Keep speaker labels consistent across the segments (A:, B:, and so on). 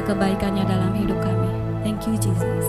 A: kebaikannya dalam hidup kami. Thank you Jesus.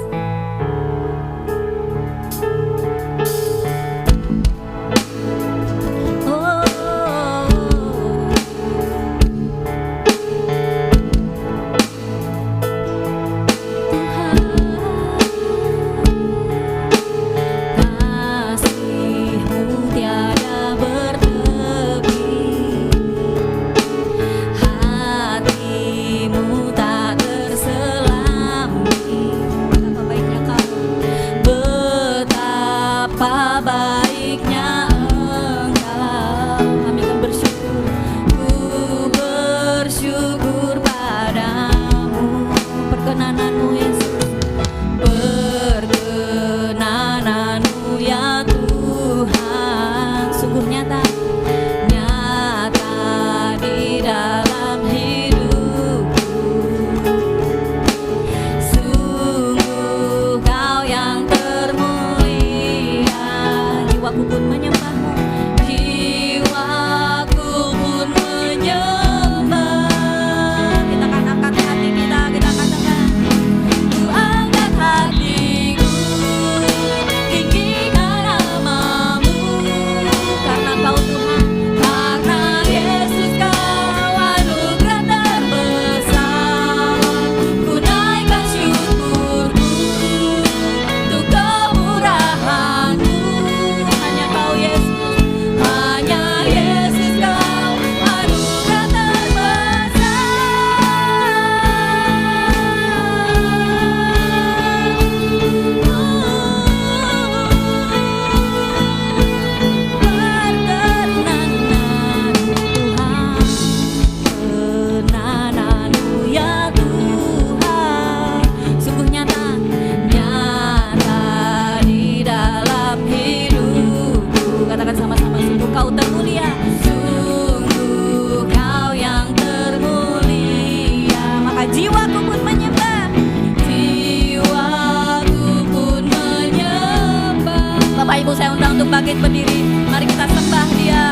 A: Bangkit berdiri, mari kita sembah Dia.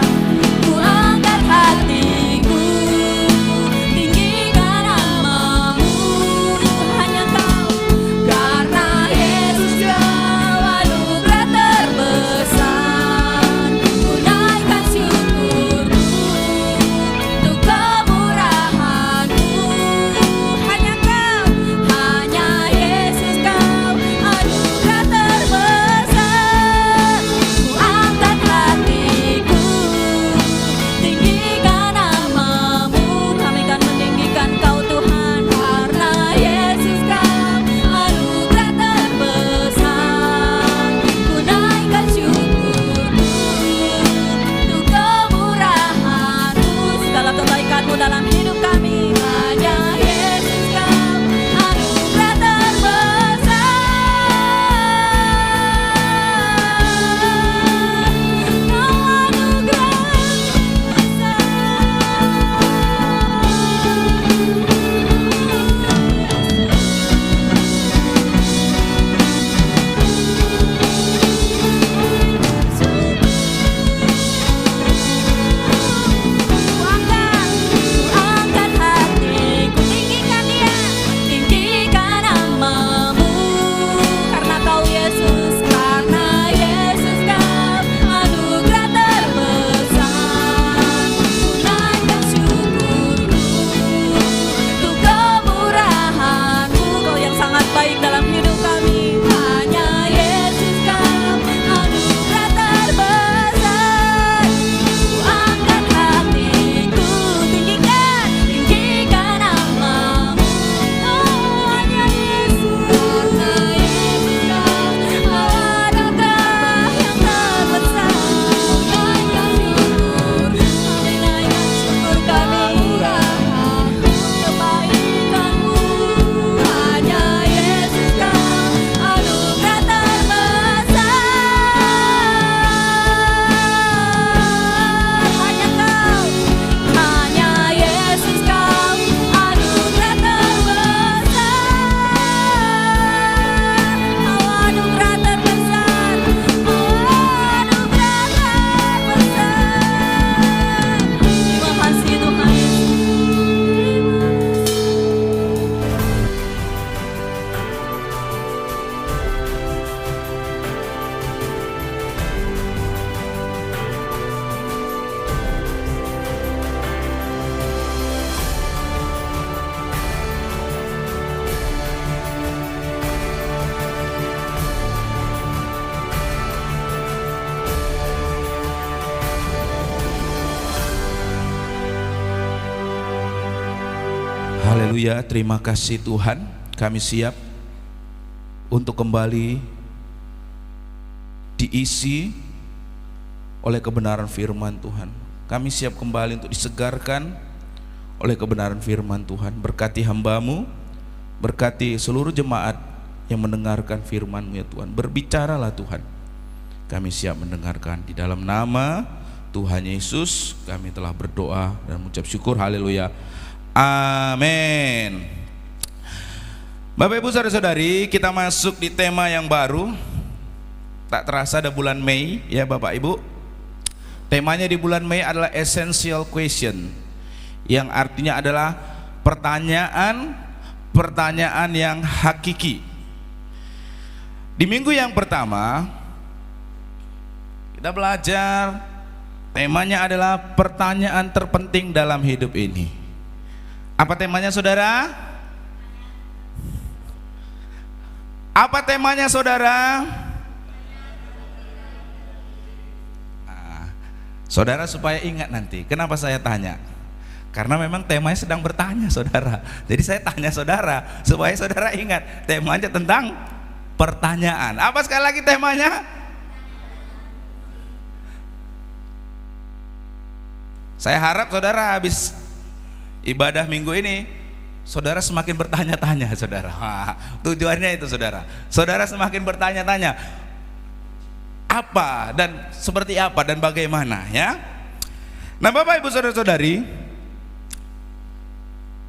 A: Ku angkat hatiku, tinggikan namamu, hanya Kau, karena Yesus Kau anugerah terbesar. Ku naikkan syukurku untuk kemurahan-Mu, hanya Kau, hanya Yesus Kau anugerah terbesar. Ku angkat
B: Haleluya, terima kasih Tuhan. Kami siap untuk kembali diisi oleh kebenaran firman Tuhan. Kami siap kembali untuk disegarkan oleh kebenaran firman Tuhan. Berkati hamba-Mu, berkati seluruh jemaat yang mendengarkan firman-Mu ya Tuhan. Berbicaralah Tuhan, kami siap mendengarkan. Di dalam nama Tuhan Yesus kami telah berdoa dan mengucap syukur. Haleluya, amin. Bapak Ibu saudara-saudari, kita masuk di tema yang baru. Tak terasa ada bulan Mei ya Bapak Ibu. Temanya di bulan Mei adalah essential question, yang artinya adalah pertanyaan yang hakiki. Di minggu yang pertama kita belajar, temanya adalah pertanyaan terpenting dalam hidup ini. Apa temanya saudara? Apa temanya saudara? Nah, saudara supaya ingat nanti, kenapa saya tanya? Karena memang temanya sedang bertanya saudara. Jadi saya tanya saudara supaya saudara ingat, temanya tentang pertanyaan. Apa sekali lagi temanya? Saya harap saudara habis ibadah minggu ini saudara semakin bertanya-tanya saudara. Tujuannya itu saudara. Saudara semakin bertanya-tanya apa dan seperti apa dan bagaimana ya. Nah Bapak Ibu saudara-saudari,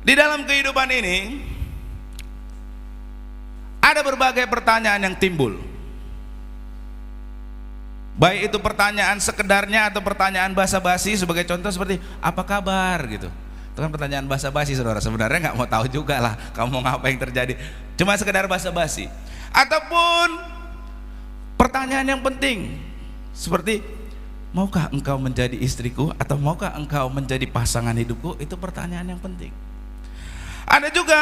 B: di dalam kehidupan ini ada berbagai pertanyaan yang timbul. Baik itu pertanyaan sekedarnya atau pertanyaan basa-basi. Sebagai contoh seperti apa kabar gitu. Itu kan pertanyaan basa-basi saudara. Sebenarnya nggak mau tahu juga lah kamu mau ngapa yang terjadi. Cuma sekedar basa-basi. Ataupun pertanyaan yang penting seperti maukah engkau menjadi istriku atau maukah engkau menjadi pasangan hidupku. Itu pertanyaan yang penting. Ada juga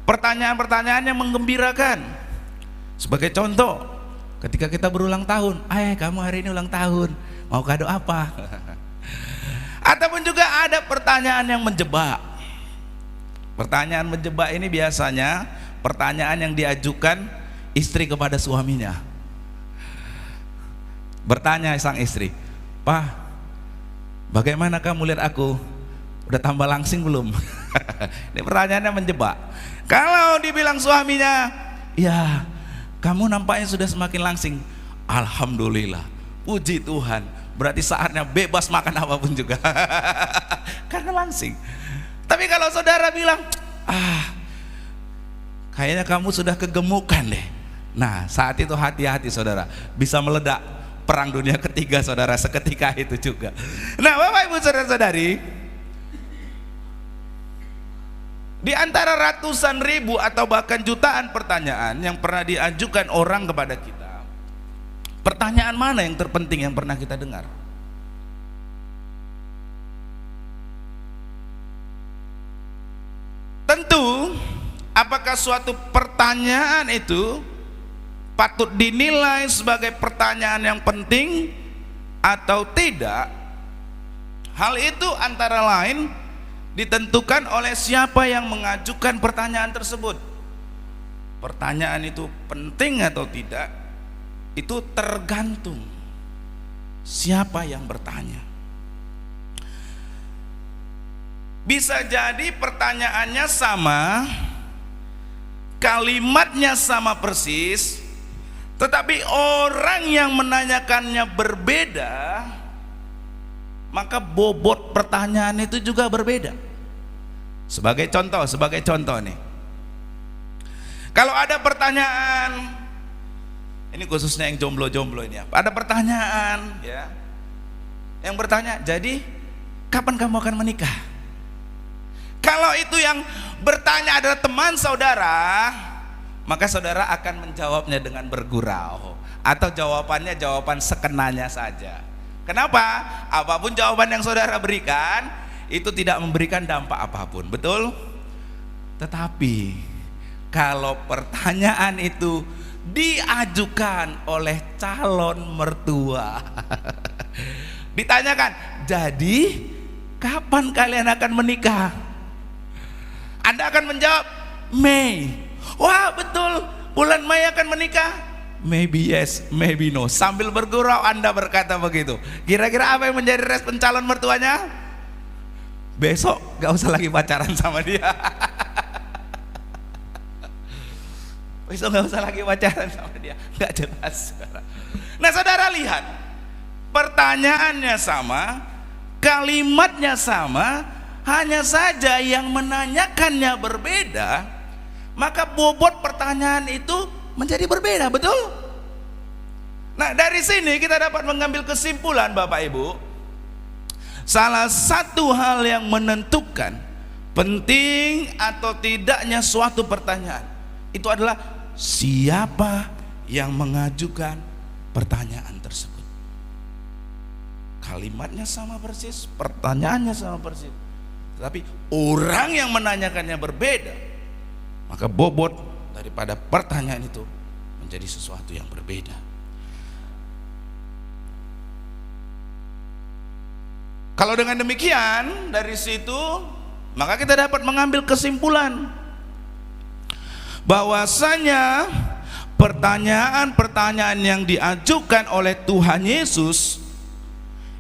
B: pertanyaan-pertanyaan yang menggembirakan. Sebagai contoh, ketika kita berulang tahun, kamu hari ini ulang tahun, mau kado apa? Ataupun juga ada pertanyaan yang menjebak. Pertanyaan menjebak ini biasanya pertanyaan yang diajukan istri kepada suaminya. Bertanya sang istri, "Pak, bagaimana kamu lihat aku? Udah tambah langsing belum?" Ini pertanyaannya menjebak. Kalau dibilang suaminya, "Ya, kamu nampaknya sudah semakin langsing." Alhamdulillah, puji Tuhan, berarti saatnya bebas makan apapun juga. Karena langsing. Tapi kalau saudara bilang, kayaknya kamu sudah kegemukan deh. Nah saat itu hati-hati saudara, bisa meledak perang dunia ketiga saudara seketika itu juga. Nah Bapak Ibu saudara-saudari, di antara ratusan ribu atau bahkan jutaan pertanyaan yang pernah diajukan orang kepada kita, pertanyaan mana yang terpenting yang pernah kita dengar? Tentu, apakah suatu pertanyaan itu patut dinilai sebagai pertanyaan yang penting atau tidak? Hal itu antara lain ditentukan oleh siapa yang mengajukan pertanyaan tersebut. Pertanyaan itu penting atau tidak, itu tergantung siapa yang bertanya. Bisa jadi pertanyaannya sama, kalimatnya sama persis, tetapi orang yang menanyakannya berbeda, maka bobot pertanyaan itu juga berbeda. Sebagai contoh nih, kalau ada pertanyaan, ini khususnya yang jomblo-jomblo ini, ada pertanyaan ya, yang bertanya, jadi kapan kamu akan menikah? Kalau itu yang bertanya adalah teman saudara, maka saudara akan menjawabnya dengan bergurau, atau jawabannya jawaban sekenanya saja. Kenapa? Apapun jawaban yang saudara berikan itu tidak memberikan dampak apapun, betul? Tetapi kalau pertanyaan itu diajukan oleh calon mertua, ditanyakan, jadi kapan kalian akan menikah? Anda akan menjawab Mei. Wah betul, bulan Mei akan menikah. Maybe yes, maybe no. Sambil bergurau Anda berkata begitu. Kira-kira apa yang menjadi respon calon mertuanya? Besok gak usah lagi pacaran sama dia. Besok gak usah lagi pacaran sama dia. Gak jelas. Nah saudara lihat, pertanyaannya sama, kalimatnya sama, hanya saja yang menanyakannya berbeda, maka bobot pertanyaan itu menjadi berbeda, betul? Nah dari sini kita dapat mengambil kesimpulan Bapak Ibu, salah satu hal yang menentukan penting atau tidaknya suatu pertanyaan itu adalah siapa yang mengajukan pertanyaan tersebut. Kalimatnya sama persis, pertanyaannya sama persis, tetapi orang yang menanyakannya berbeda, maka bobot daripada pertanyaan itu menjadi sesuatu yang berbeda. Kalau dengan demikian, dari situ maka kita dapat mengambil kesimpulan bahwasanya pertanyaan-pertanyaan yang diajukan oleh Tuhan Yesus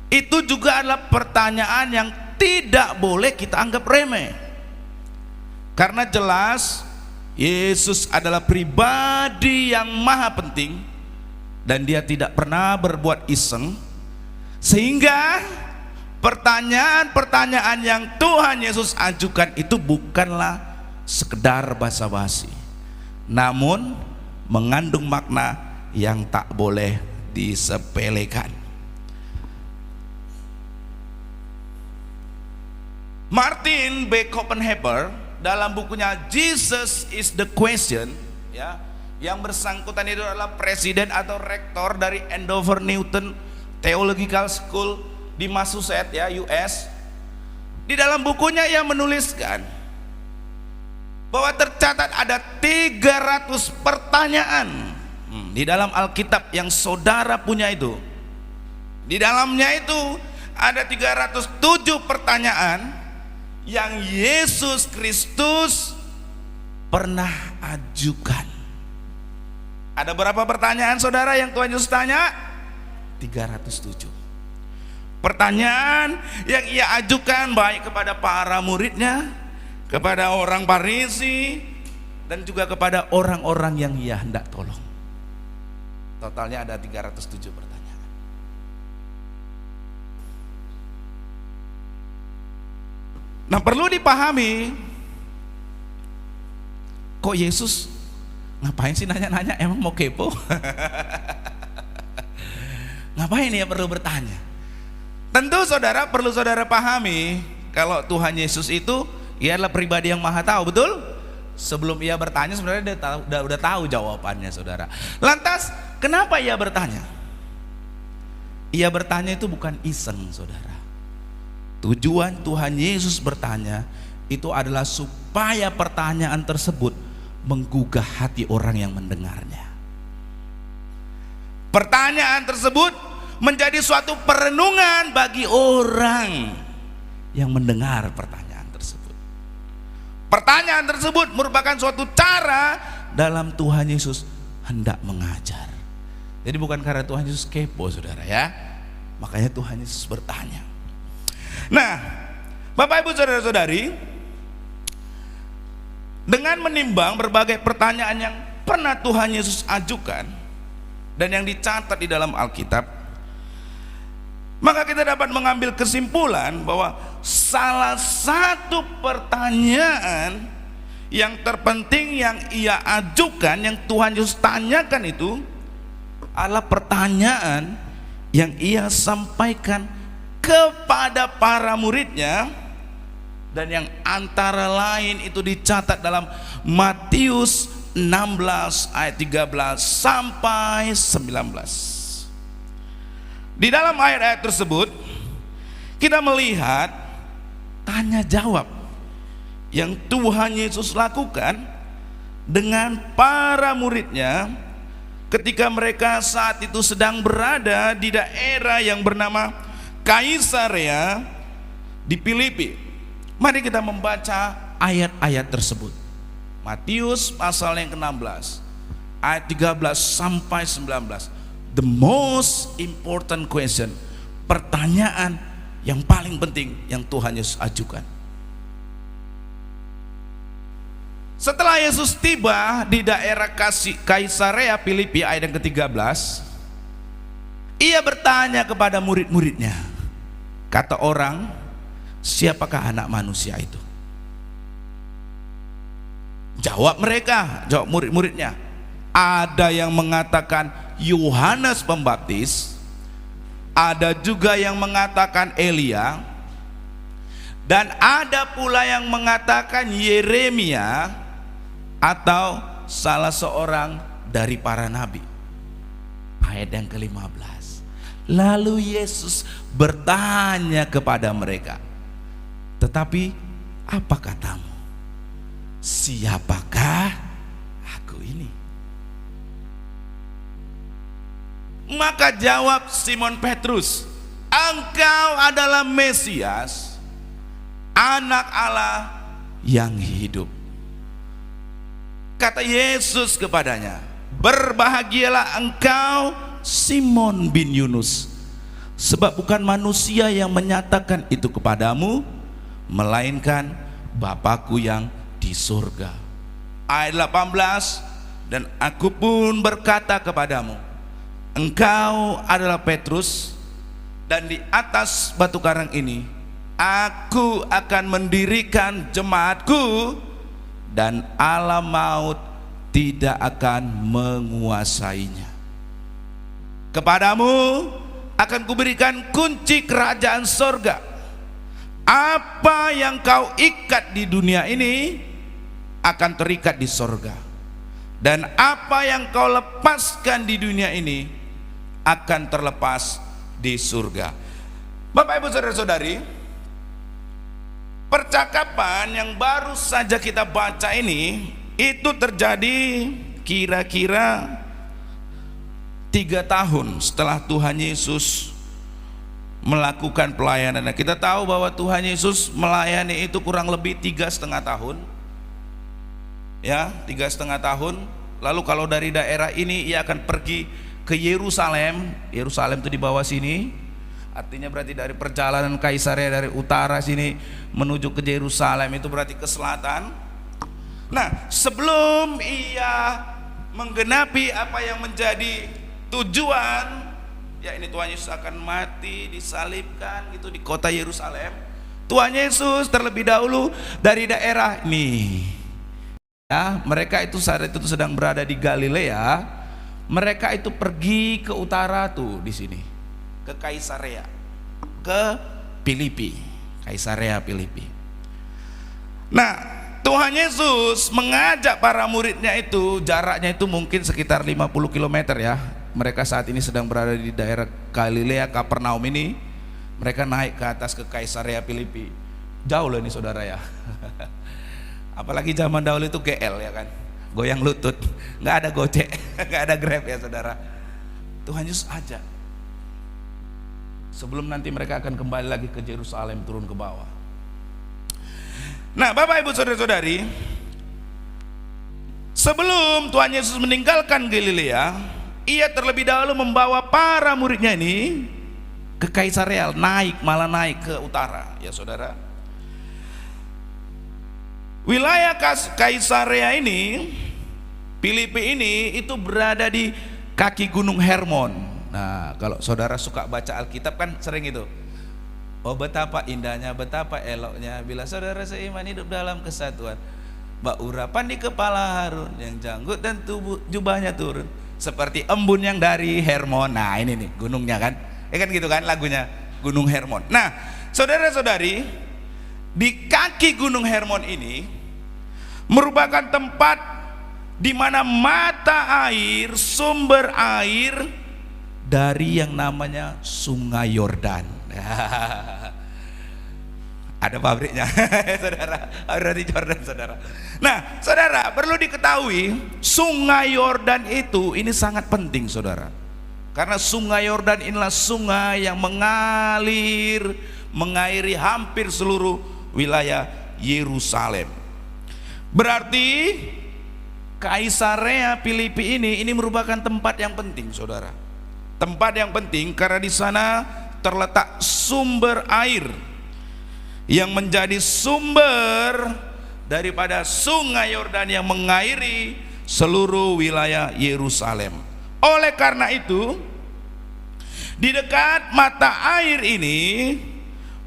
B: itu juga adalah pertanyaan yang tidak boleh kita anggap remeh. Karena jelas Yesus adalah pribadi yang maha penting dan dia tidak pernah berbuat iseng, sehingga pertanyaan-pertanyaan yang Tuhan Yesus ajukan itu bukanlah sekedar basa-basi, namun mengandung makna yang tak boleh disepelekan. Martin B. Copenhaver dalam bukunya Jesus is the Question, ya, yang bersangkutan itu adalah presiden atau rektor dari Andover Newton Theological School di Massachusetts, ya, US. Di dalam bukunya ia menuliskan bahwa tercatat ada 300 pertanyaan di dalam Alkitab yang saudara punya itu. Di dalamnya itu ada 307 pertanyaan yang Yesus Kristus pernah ajukan. Ada berapa pertanyaan saudara yang Tuhan Yesus tanya? 307 pertanyaan yang ia ajukan, baik kepada para muridnya, kepada orang Farisi, dan juga kepada orang-orang yang ia hendak tolong. Totalnya ada 307 pertanyaan. Nah perlu dipahami, kok Yesus ngapain sih nanya-nanya, emang mau kepo? Ngapain ya perlu bertanya? Tentu saudara perlu saudara pahami, kalau Tuhan Yesus itu ia adalah pribadi yang maha tahu, betul? Sebelum ia bertanya sebenarnya dia udah tahu jawabannya saudara. Lantas kenapa ia bertanya? Ia bertanya itu bukan iseng saudara. Tujuan Tuhan Yesus bertanya itu adalah supaya pertanyaan tersebut menggugah hati orang yang mendengarnya. Pertanyaan tersebut menjadi suatu perenungan bagi orang yang mendengar pertanyaan tersebut. Pertanyaan tersebut merupakan suatu cara dalam Tuhan Yesus hendak mengajar. Jadi bukan karena Tuhan Yesus kepo saudara, ya. Makanya Tuhan Yesus bertanya. Nah, Bapak Ibu saudara-saudari, dengan menimbang berbagai pertanyaan yang pernah Tuhan Yesus ajukan dan yang dicatat di dalam Alkitab, maka kita dapat mengambil kesimpulan bahwa salah satu pertanyaan yang terpenting yang ia ajukan, yang Tuhan Yesus tanyakan itu adalah pertanyaan yang ia sampaikan kepada para muridnya, dan yang antara lain itu dicatat dalam Matius 16 ayat 13 sampai 19. Di dalam ayat-ayat tersebut kita melihat tanya jawab yang Tuhan Yesus lakukan dengan para muridnya ketika mereka saat itu sedang berada di daerah yang bernama Kaisarea di Filipi. Mari kita membaca ayat-ayat tersebut. Matius pasal yang ke-16 ayat 13 sampai 19. The most important question, pertanyaan yang paling penting yang Tuhan Yesus ajukan. Setelah Yesus tiba di daerah Kaisarea Filipi ayat yang ke-13, ia bertanya kepada murid-muridnya, kata orang, siapakah anak manusia itu? Jawab murid-muridnya, ada yang mengatakan Yohanes Pembaptis, ada juga yang mengatakan Elia, dan ada pula yang mengatakan Yeremia atau salah seorang dari para nabi. Ayat yang ke-15. Lalu Yesus bertanya kepada mereka, tetapi apa katamu? Siapakah aku ini? Maka jawab Simon Petrus, engkau adalah Mesias, anak Allah yang hidup. Kata Yesus kepadanya, berbahagialah engkau Simon bin Yunus, sebab bukan manusia yang menyatakan itu kepadamu, melainkan Bapakku yang di surga. Ayat 18, dan aku pun berkata kepadamu, engkau adalah Petrus, dan di atas batu karang ini aku akan mendirikan jemaatku, dan alam maut tidak akan menguasainya. Kepadamu akan kuberikan kunci kerajaan sorga. Apa yang kau ikat di dunia ini akan terikat di sorga, dan apa yang kau lepaskan di dunia ini akan terlepas di surga. Bapak Ibu saudara-saudari, percakapan yang baru saja kita baca ini itu terjadi kira-kira 3 tahun setelah Tuhan Yesus melakukan pelayanannya. Kita tahu bahwa Tuhan Yesus melayani itu kurang lebih 3,5 tahun, ya, 3,5 tahun. Lalu kalau dari daerah ini ia akan pergi ke Yerusalem. Yerusalem itu di bawah sini, artinya berarti dari perjalanan Kaisarea dari utara sini menuju ke Yerusalem itu berarti ke selatan. Nah, sebelum ia menggenapi apa yang menjadi tujuan, ya ini Tuhan Yesus akan mati, disalibkan gitu di kota Yerusalem. Tuhan Yesus terlebih dahulu dari daerah ini, ya, mereka itu saat itu sedang berada di Galilea. Mereka itu pergi ke utara tuh di sini, ke Kaisarea, ke Filipi, Kaisarea Filipi. Nah, Tuhan Yesus mengajak para muridnya itu, jaraknya itu mungkin sekitar 50 km ya. Mereka saat ini sedang berada di daerah Galilea, Kapernaum ini. Mereka naik ke atas ke Kaisarea Filipi. Jauh loh ini saudara ya. Apalagi zaman dahulu itu GL ya kan, goyang lutut, nggak ada Gojek, nggak ada Grab ya saudara. Tuhan Yesus ajak. Sebelum nanti mereka akan kembali lagi ke Yerusalem, turun ke bawah. Nah, Bapak Ibu saudara-saudari, sebelum Tuhan Yesus meninggalkan Galilea, ia terlebih dahulu membawa para muridnya ini ke Kaisarea, malah naik ke utara ya saudara. Wilayah Kaisarea ini, Filipi ini itu berada di kaki Gunung Hermon. Nah, kalau saudara suka baca Alkitab kan sering itu. Oh, betapa indahnya, betapa eloknya bila saudara seiman hidup dalam kesatuan. Urapan di kepala Harun, yang janggut dan tubuh jubahnya turun seperti embun yang dari Hermon. Nah, ini nih gunungnya kan. Kan gitu kan lagunya, Gunung Hermon. Nah, saudara-saudari, di kaki Gunung Hermon ini merupakan tempat di mana mata air, sumber air dari yang namanya Sungai Yordan. Ada pabriknya, saudara. Berarti Yordan, saudara. Nah, saudara, perlu diketahui Sungai Yordan itu ini sangat penting, saudara. Karena Sungai Yordan inilah sungai yang mengairi hampir seluruh wilayah Yerusalem. Berarti Kaisarea Filipi ini merupakan tempat yang penting, saudara. Tempat yang penting karena di sana terletak sumber air yang menjadi sumber daripada sungai Yordan yang mengairi seluruh wilayah Yerusalem. Oleh karena itu, di dekat mata air ini,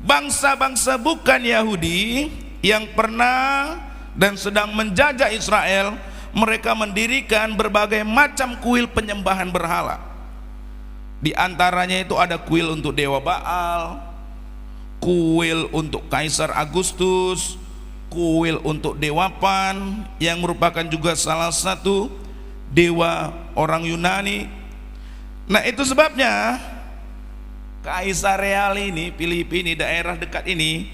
B: bangsa-bangsa bukan Yahudi yang pernah dan sedang menjajah Israel, mereka mendirikan berbagai macam kuil penyembahan berhala. Di antaranya itu ada kuil untuk dewa Baal, kuil untuk Kaisar Agustus, kuil untuk dewa Pan yang merupakan juga salah satu dewa orang Yunani. Nah, itu sebabnya Kaisarea ini, Filipi ini, daerah dekat ini,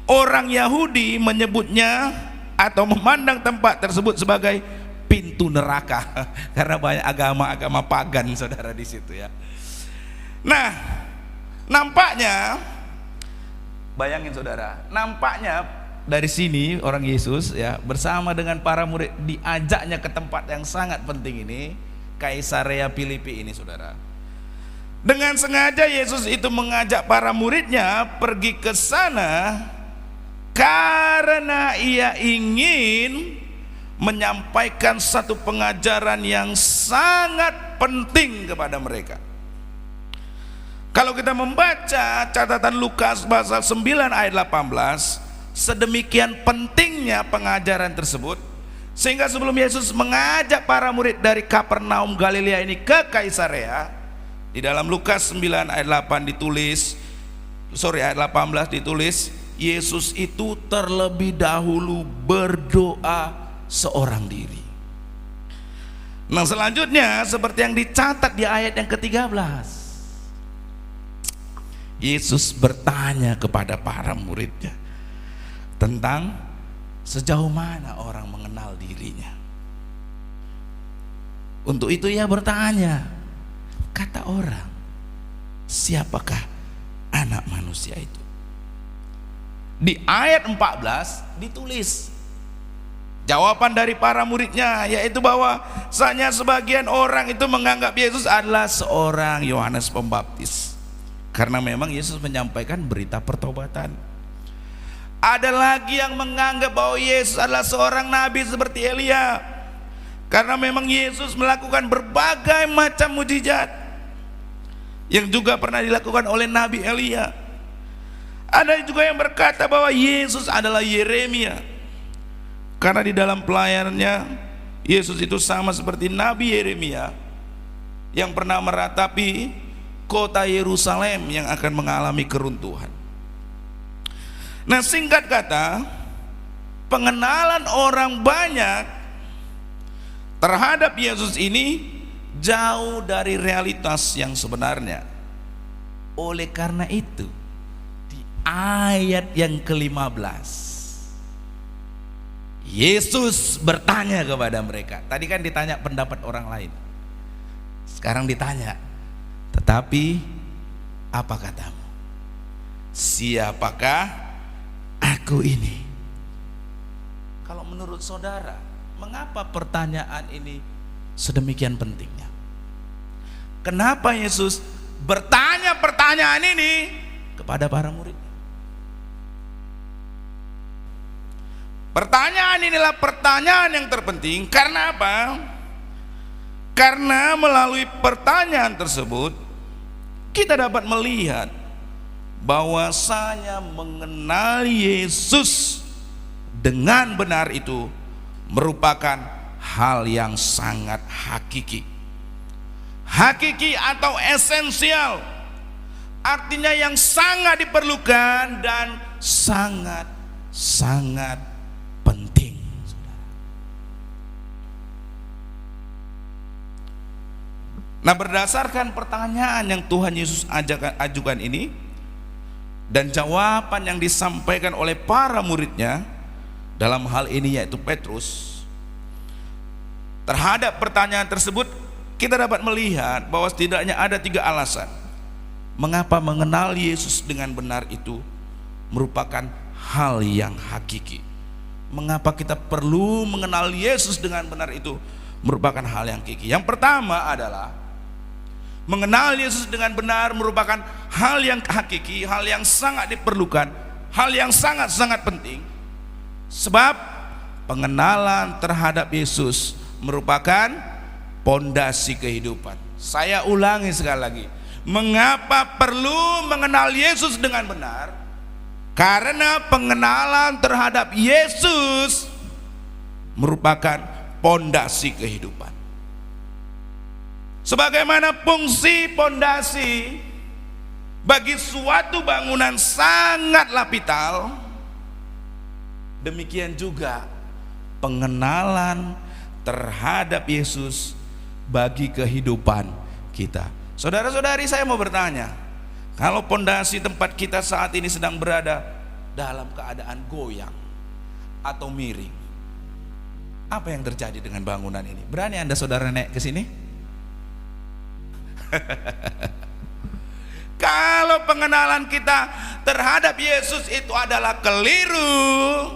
B: orang Yahudi menyebutnya atau memandang tempat tersebut sebagai pintu neraka karena banyak agama-agama pagan, saudara, di situ ya. Nah, nampaknya, bayangin saudara, nampaknya dari sini orang Yesus ya bersama dengan para murid diajaknya ke tempat yang sangat penting ini, Kaisarea Filipi ini, saudara. Dengan sengaja Yesus itu mengajak para muridnya pergi ke sana karena ia ingin menyampaikan satu pengajaran yang sangat penting kepada mereka. Kalau kita membaca catatan Lukas pasal 9 ayat 18, sedemikian pentingnya pengajaran tersebut sehingga sebelum Yesus mengajak para murid dari Kapernaum Galilea ini ke Kaisarea, di dalam Lukas 9 ayat 8 ditulis, ayat 18 ditulis, Yesus itu terlebih dahulu berdoa seorang diri. Nah, selanjutnya seperti yang dicatat di ayat yang ke-13, Yesus bertanya kepada para muridnya tentang sejauh mana orang mengenal dirinya. Untuk itu ia bertanya, kata orang, siapakah anak manusia itu? Di ayat 14 ditulis jawaban dari para muridnya, yaitu bahwa hanya sebagian orang itu menganggap Yesus adalah seorang Yohanes Pembaptis, karena memang Yesus menyampaikan berita pertobatan. Ada lagi yang menganggap bahwa Yesus adalah seorang nabi seperti Elia, karena memang Yesus melakukan berbagai macam mujizat yang juga pernah dilakukan oleh Nabi Elia. Ada juga yang berkata bahwa Yesus adalah Yeremia, karena di dalam pelayanannya Yesus itu sama seperti Nabi Yeremia yang pernah meratapi kota Yerusalem yang akan mengalami keruntuhan. Nah, singkat kata, pengenalan orang banyak terhadap Yesus ini jauh dari realitas yang sebenarnya. Oleh karena itu, di ayat yang ke-15 Yesus bertanya kepada mereka. Tadi kan ditanya pendapat orang lain, sekarang ditanya, tetapi apa katamu? Siapakah aku ini? Kalau menurut saudara, mengapa pertanyaan ini sedemikian pentingnya? Kenapa Yesus bertanya pertanyaan ini kepada para murid? Pertanyaan inilah pertanyaan yang terpenting. Karena apa? Karena melalui pertanyaan tersebut kita dapat melihat bahwasanya mengenal Yesus dengan benar itu merupakan hal yang sangat hakiki. Hakiki atau esensial, artinya yang sangat diperlukan dan sangat penting. Nah, berdasarkan pertanyaan yang Tuhan Yesus ajukan ini dan jawaban yang disampaikan oleh para muridnya, dalam hal ini yaitu Petrus, terhadap pertanyaan tersebut kita dapat melihat bahwa setidaknya ada 3 alasan mengapa mengenal Yesus dengan benar itu merupakan hal yang hakiki. Mengapa kita perlu mengenal Yesus dengan benar itu merupakan hal yang kiki. Yang pertama adalah mengenal Yesus dengan benar merupakan hal yang hakiki, hal yang sangat diperlukan, hal yang sangat-sangat penting. Sebab pengenalan terhadap Yesus merupakan pondasi kehidupan. Saya ulangi sekali lagi. Mengapa perlu mengenal Yesus dengan benar? Karena pengenalan terhadap Yesus merupakan pondasi kehidupan. Sebagaimana fungsi pondasi bagi suatu bangunan sangatlah vital, demikian juga pengenalan terhadap Yesus bagi kehidupan kita. Saudara-saudari, saya mau bertanya, kalau pondasi tempat kita saat ini sedang berada dalam keadaan goyang atau miring, apa yang terjadi dengan bangunan ini? Berani Anda saudara naik ke sini? Kalau pengenalan kita terhadap Yesus itu adalah keliru,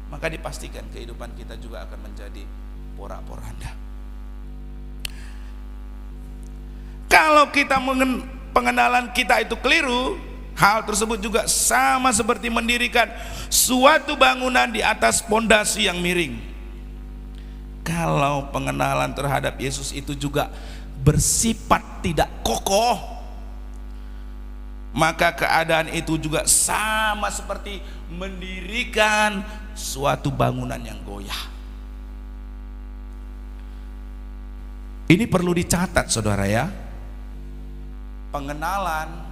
B: maka dipastikan kehidupan kita juga akan menjadi porak-poranda. Kalau pengenalan kita itu keliru, hal tersebut juga sama seperti mendirikan suatu bangunan di atas pondasi yang miring. Kalau pengenalan terhadap Yesus itu juga bersifat tidak kokoh, maka keadaan itu juga sama seperti mendirikan suatu bangunan yang goyah. Ini perlu dicatat saudara ya. Pengenalan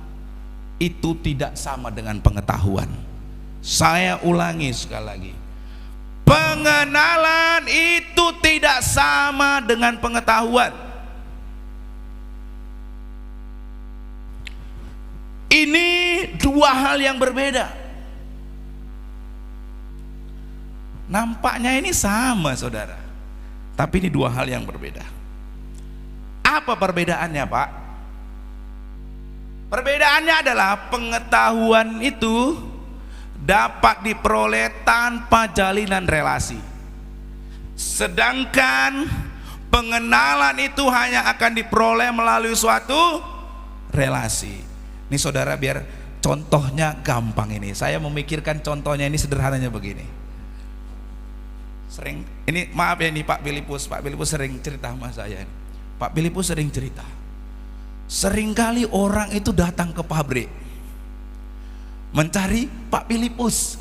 B: itu tidak sama dengan pengetahuan. Saya ulangi sekali lagi. Pengenalan itu tidak sama dengan pengetahuan. Ini dua hal yang berbeda. Nampaknya ini sama saudara, tapi ini dua hal yang berbeda. Apa perbedaannya Pak? Perbedaannya adalah pengetahuan itu dapat diperoleh tanpa jalinan relasi, sedangkan pengenalan itu hanya akan diperoleh melalui suatu relasi. Ini saudara, biar contohnya gampang ini, saya memikirkan contohnya ini sederhananya begini. Ini maaf ya, ini Pak Filipus sering cerita sama saya. Pak Filipus sering cerita, seringkali orang itu datang ke pabrik mencari Pak Filipus.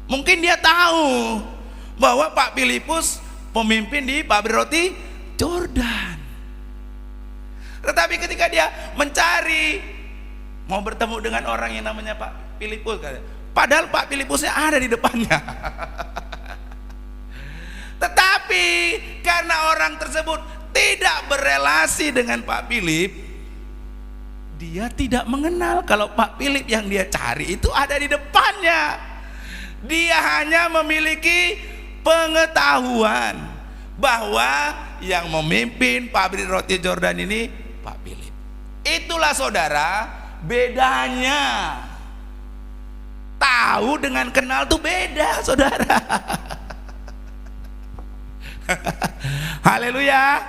B: Mungkin dia tahu bahwa Pak Filipus pemimpin di pabrik roti Jordan. Tetapi ketika dia mencari, mau bertemu dengan orang yang namanya Pak Filipus, padahal Pak Filipusnya ada di depannya. Tetapi karena orang tersebut tidak berelasi dengan Pak Filip, dia tidak mengenal kalau Pak Filip yang dia cari itu ada di depannya. Dia hanya memiliki pengetahuan bahwa yang memimpin pabrik roti Jordan ini Pak Filip. Itulah saudara bedanya. Tahu dengan kenal tuh beda saudara. Haleluya.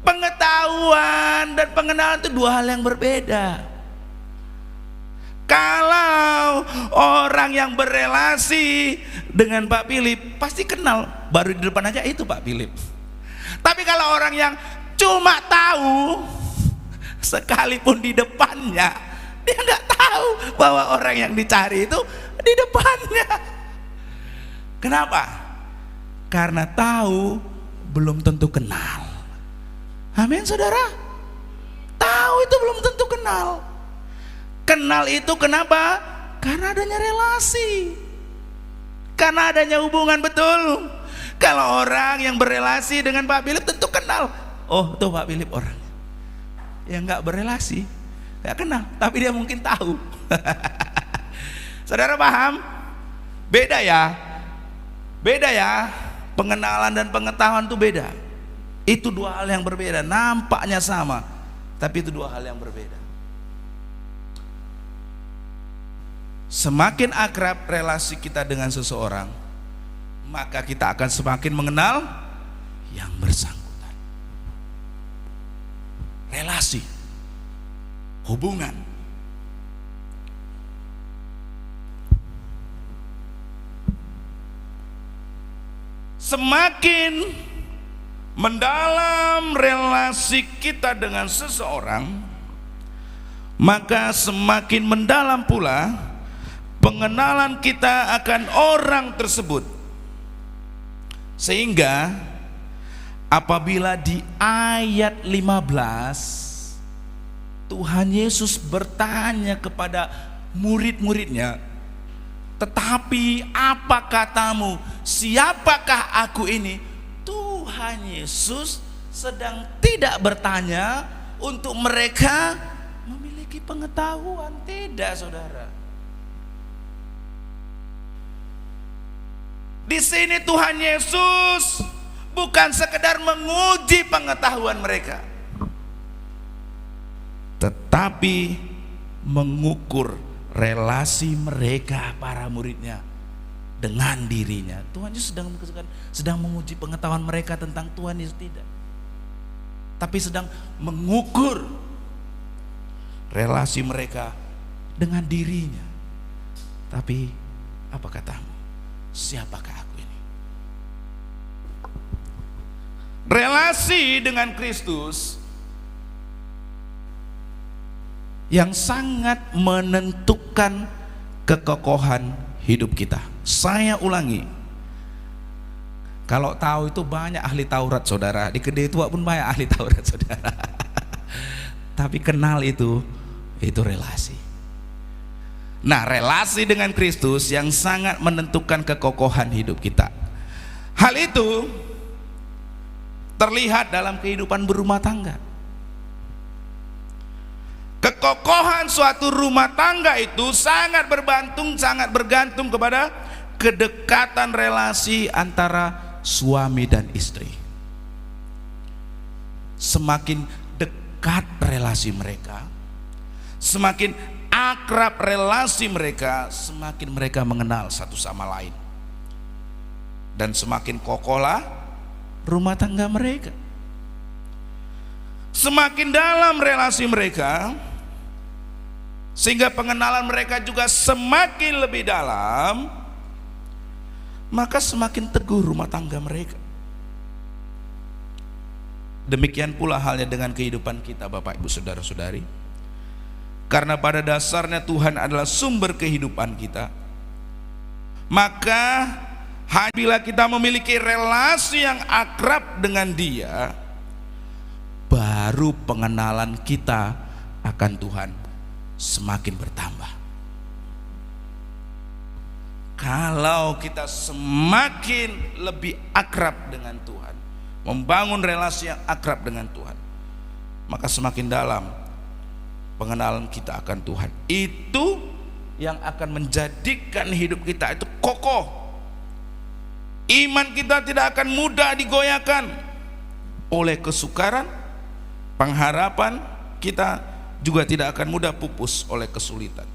B: Pengetahuan dan pengenalan itu dua hal yang berbeda. Kalau orang yang berelasi dengan Pak Filip pasti kenal, baru di depan aja itu Pak Filip. Tapi kalau orang yang cuma tahu, sekalipun di depannya, dia nggak tahu bahwa orang yang dicari itu di depannya. Kenapa? Karena tahu belum tentu kenal. Amin saudara. Tahu itu belum tentu kenal. Kenal itu kenapa? Karena adanya relasi, karena adanya hubungan. Betul. Kalau orang yang berelasi dengan Pak Filip tentu kenal. Oh tuh Pak Filip orang. Yang nggak berelasi nggak kenal, tapi dia mungkin tahu. Saudara paham? Beda ya. Beda ya. Pengenalan dan pengetahuan itu beda. Itu dua hal yang berbeda. Nampaknya sama, tapi itu dua hal yang berbeda. Semakin akrab relasi kita dengan seseorang, maka kita akan semakin mengenal yang bersangkutan. Relasi, hubungan. Semakin mendalam relasi kita dengan seseorang, maka semakin mendalam pula pengenalan kita akan orang tersebut. Sehingga apabila di ayat 15 Tuhan Yesus bertanya kepada murid-muridnya, tetapi apa katamu, siapakah aku ini? Tuhan Yesus sedang tidak bertanya untuk mereka memiliki pengetahuan. Tidak, saudara. Di sini Tuhan Yesus bukan sekedar menguji pengetahuan mereka, tetapi mengukur relasi mereka, para muridnya, dengan dirinya. Tuhan Yesus sedang menguji pengetahuan mereka tentang Tuhan Yesus, tidak, tapi sedang mengukur relasi mereka dengan dirinya. Tapi apa katamu? Siapakah aku ini? Relasi dengan Kristus yang sangat menentukan kekokohan hidup kita. Saya ulangi, kalau tahu itu banyak ahli Taurat, saudara. Di Kedai Tua pun banyak ahli Taurat, saudara. Tapi kenal itu relasi. Nah, relasi dengan Kristus yang sangat menentukan kekokohan hidup kita. Hal itu terlihat dalam kehidupan berumah tangga. Kekokohan suatu rumah tangga itu sangat bergantung kepada kedekatan relasi antara suami dan istri. Semakin dekat relasi mereka, semakin akrab relasi mereka, semakin mereka mengenal satu sama lain, dan semakin kokohlah rumah tangga mereka. Semakin dalam relasi mereka, sehingga pengenalan mereka juga semakin lebih dalam, maka semakin teguh rumah tangga mereka. Demikian pula halnya dengan kehidupan kita, Bapak Ibu Saudara-saudari. Karena pada dasarnya Tuhan adalah sumber kehidupan kita, maka bila kita memiliki relasi yang akrab dengan Dia, baru pengenalan kita akan Tuhan semakin bertambah. Kalau kita semakin lebih akrab dengan Tuhan, membangun relasi yang akrab dengan Tuhan, maka semakin dalam pengenalan kita akan Tuhan. Itu yang akan menjadikan hidup kita itu kokoh. Iman kita tidak akan mudah digoyahkan oleh kesukaran. Pengharapan kita juga tidak akan mudah pupus oleh kesulitan.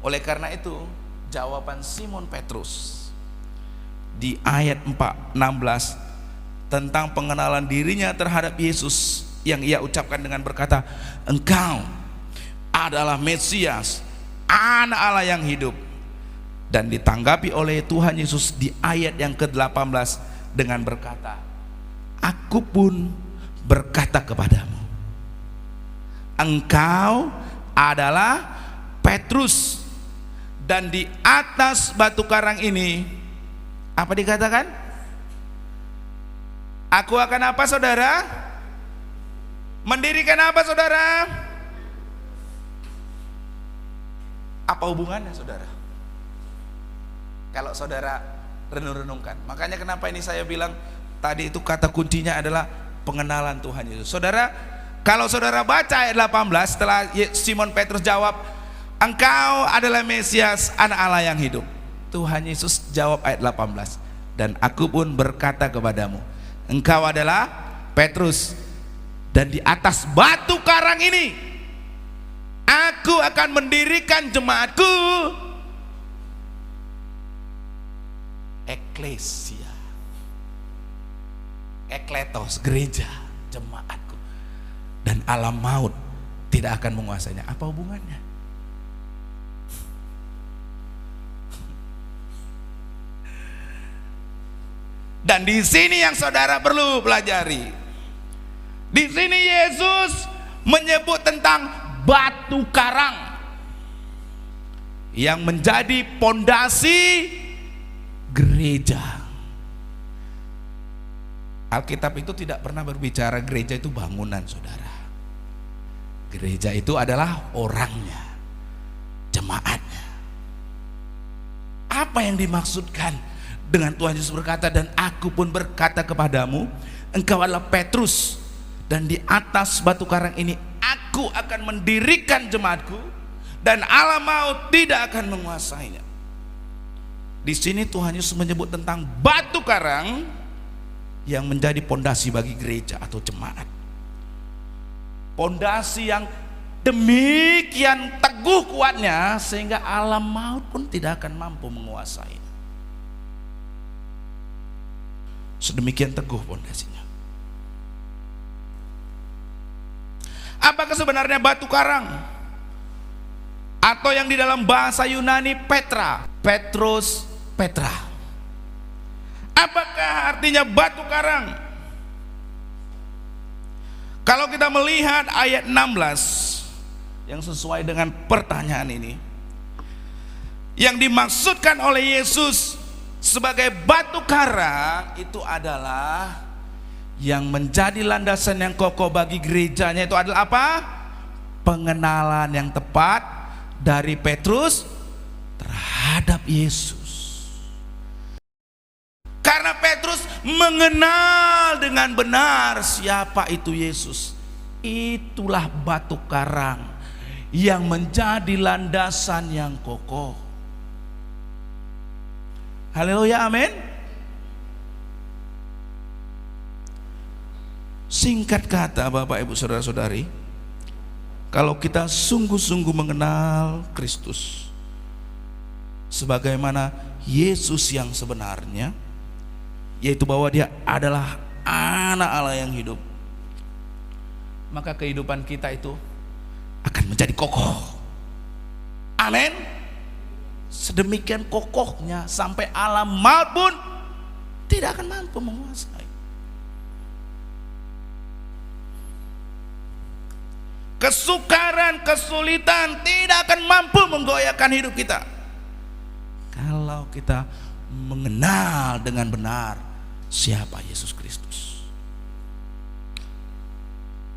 B: Oleh karena itu, jawaban Simon Petrus di ayat 16 tentang pengenalan dirinya terhadap Yesus, yang ia ucapkan dengan berkata, Engkau adalah Mesias, Anak Allah yang hidup. Dan ditanggapi oleh Tuhan Yesus di ayat yang ke-18 dengan berkata, Aku pun berkata kepadamu, Engkau adalah Petrus, dan di atas batu karang ini, apa dikatakan? Aku akan apa, saudara? Mendirikan apa, saudara? Apa hubungannya, saudara? Kalau saudara renung-renungkan. Makanya kenapa ini saya bilang tadi itu kata kuncinya adalah pengenalan Tuhan Yesus. Saudara, kalau saudara baca ayat 18, setelah Simon Petrus jawab, Engkau adalah Mesias, Anak Allah yang hidup, Tuhan Yesus jawab ayat 18, dan aku pun berkata kepadamu, Engkau adalah Petrus, dan di atas batu karang ini Aku akan mendirikan jemaatku, eklesia, ekletos, gereja, jemaatku, dan alam maut tidak akan menguasainya. Apa hubungannya? Dan di sini yang saudara perlu pelajari. Di sini Yesus menyebut tentang batu karang yang menjadi pondasi gereja. Alkitab itu tidak pernah berbicara gereja itu bangunan, saudara. Gereja itu adalah orangnya, jemaatnya. Apa yang dimaksudkan dengan Tuhan Yesus berkata, dan aku pun berkata kepadamu, engkau adalah Petrus, dan di atas batu karang ini aku akan mendirikan jemaatku, dan alam maut tidak akan menguasainya. Di sini Tuhan Yesus menyebut tentang batu karang yang menjadi pondasi bagi gereja atau jemaat. Pondasi yang demikian teguh kuatnya sehingga alam maut pun tidak akan mampu menguasainya. Sedemikian teguh pondasinya. Apakah sebenarnya batu karang? Atau yang di dalam bahasa Yunani Petra, Petrus, Petra. Apakah artinya batu karang? Kalau kita melihat ayat 16 yang sesuai dengan pertanyaan ini, yang dimaksudkan oleh Yesus sebagai batu karang itu adalah yang menjadi landasan yang kokoh bagi gerejanya. Itu adalah apa? Pengenalan yang tepat dari Petrus terhadap Yesus. Karena Petrus mengenal dengan benar siapa itu Yesus. Itulah batu karang yang menjadi landasan yang kokoh. Haleluya, amin. Singkat kata, Bapak Ibu Saudara-saudari, kalau kita sungguh-sungguh mengenal Kristus sebagaimana Yesus yang sebenarnya, yaitu bahwa dia adalah anak Allah yang hidup, maka kehidupan kita itu akan menjadi kokoh. Amin. Sedemikian kokohnya sampai alam maut pun tidak akan mampu menguasai. Kesukaran, kesulitan tidak akan mampu menggoyahkan hidup kita kalau kita mengenal dengan benar siapa Yesus Kristus.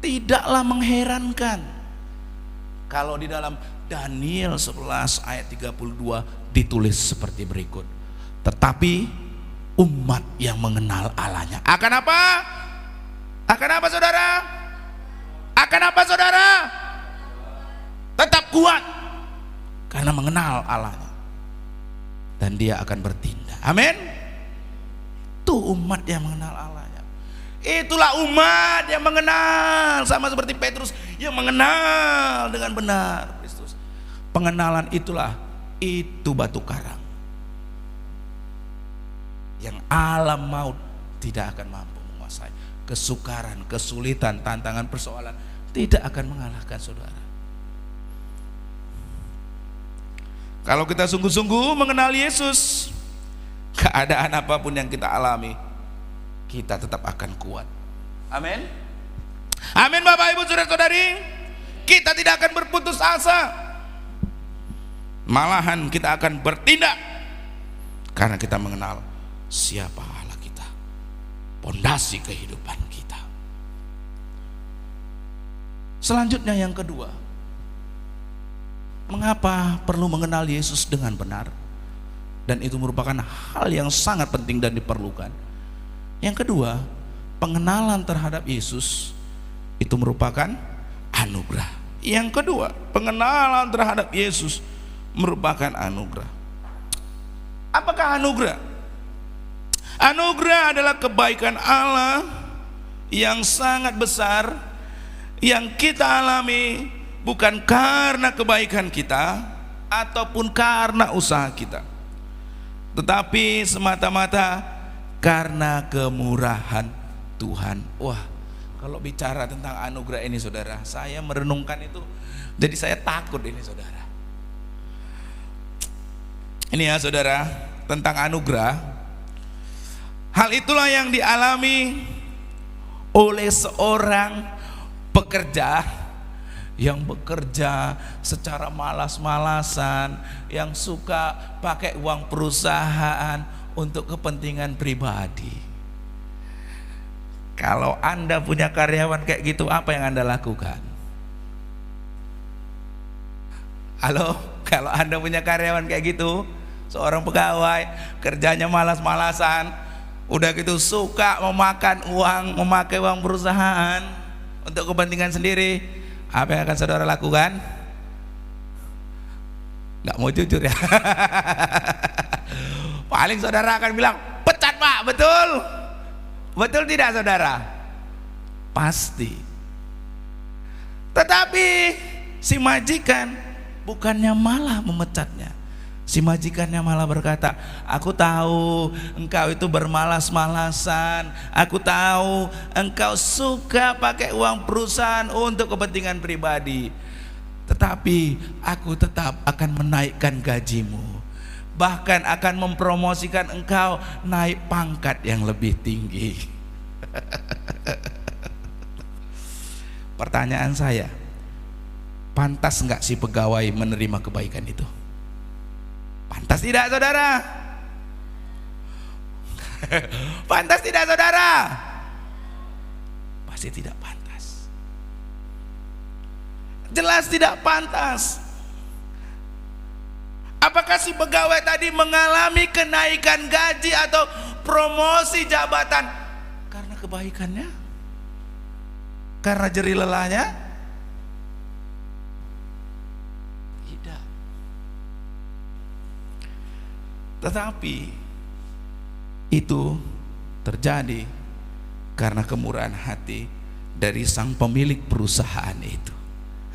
B: Tidaklah mengherankan kalau di dalam Daniel 11 ayat 32 ditulis seperti berikut. Tetapi umat yang mengenal Allahnya akan apa? Akan apa, saudara? Akan apa, saudara? Tetap kuat karena mengenal Allahnya, dan dia akan bertindak. Amin. Itu umat yang mengenal Allahnya. Itulah umat yang mengenal, sama seperti Petrus yang mengenal dengan benar Kristus. Pengenalan itulah, itu batu karang yang alam maut tidak akan mampu menguasai. Kesukaran, kesulitan, tantangan, persoalan tidak akan mengalahkan saudara. Kalau kita sungguh-sungguh mengenal Yesus, keadaan apapun yang kita alami, kita tetap akan kuat. Amin. Amin, Bapak Ibu Saudara-saudari. Kita tidak akan berputus asa, malahan kita akan bertindak karena kita mengenal siapa Allah kita, pondasi kehidupan kita. Selanjutnya yang kedua, mengapa perlu mengenal Yesus dengan benar? Dan itu merupakan hal yang sangat penting dan diperlukan. Yang kedua, pengenalan terhadap Yesus itu merupakan anugerah. Yang kedua, pengenalan terhadap Yesus merupakan anugerah. Apakah anugerah? Anugerah adalah kebaikan Allah yang sangat besar yang kita alami bukan karena kebaikan kita ataupun karena usaha kita, tetapi semata-mata karena kemurahan Tuhan. Wah, kalau bicara tentang anugerah ini saudara, saya merenungkan itu, jadi saya takut ini saudara. Ini ya saudara, tentang anugerah. Hal itulah yang dialami oleh seorang pekerja yang bekerja secara malas-malasan, yang suka pakai uang perusahaan untuk kepentingan pribadi. Kalau Anda punya karyawan kayak gitu, apa yang Anda lakukan? Halo, kalau Anda punya karyawan kayak gitu, seorang pegawai kerjanya malas-malasan, udah gitu suka memakai uang perusahaan untuk kepentingan sendiri, apa yang akan saudara lakukan? Nggak mau jujur ya. Paling saudara akan bilang, pecat Pak, betul? Betul tidak saudara? Pasti. Tetapi si majikan bukannya malah memecatnya. Si majikannya malah berkata, aku tahu engkau itu bermalas-malasan, aku tahu engkau suka pakai uang perusahaan untuk kepentingan pribadi, tetapi aku tetap akan menaikkan gajimu, bahkan akan mempromosikan engkau naik pangkat yang lebih tinggi. Pertanyaan saya, pantas enggak si pegawai menerima kebaikan itu? Pantas tidak saudara? Pantas tidak saudara? Pasti tidak pantas. Jelas tidak pantas. Apakah si pegawai tadi mengalami kenaikan gaji atau promosi jabatan karena kebaikannya? Karena jerih lelahnya? Tidak. Tetapi itu terjadi karena kemurahan hati dari sang pemilik perusahaan itu.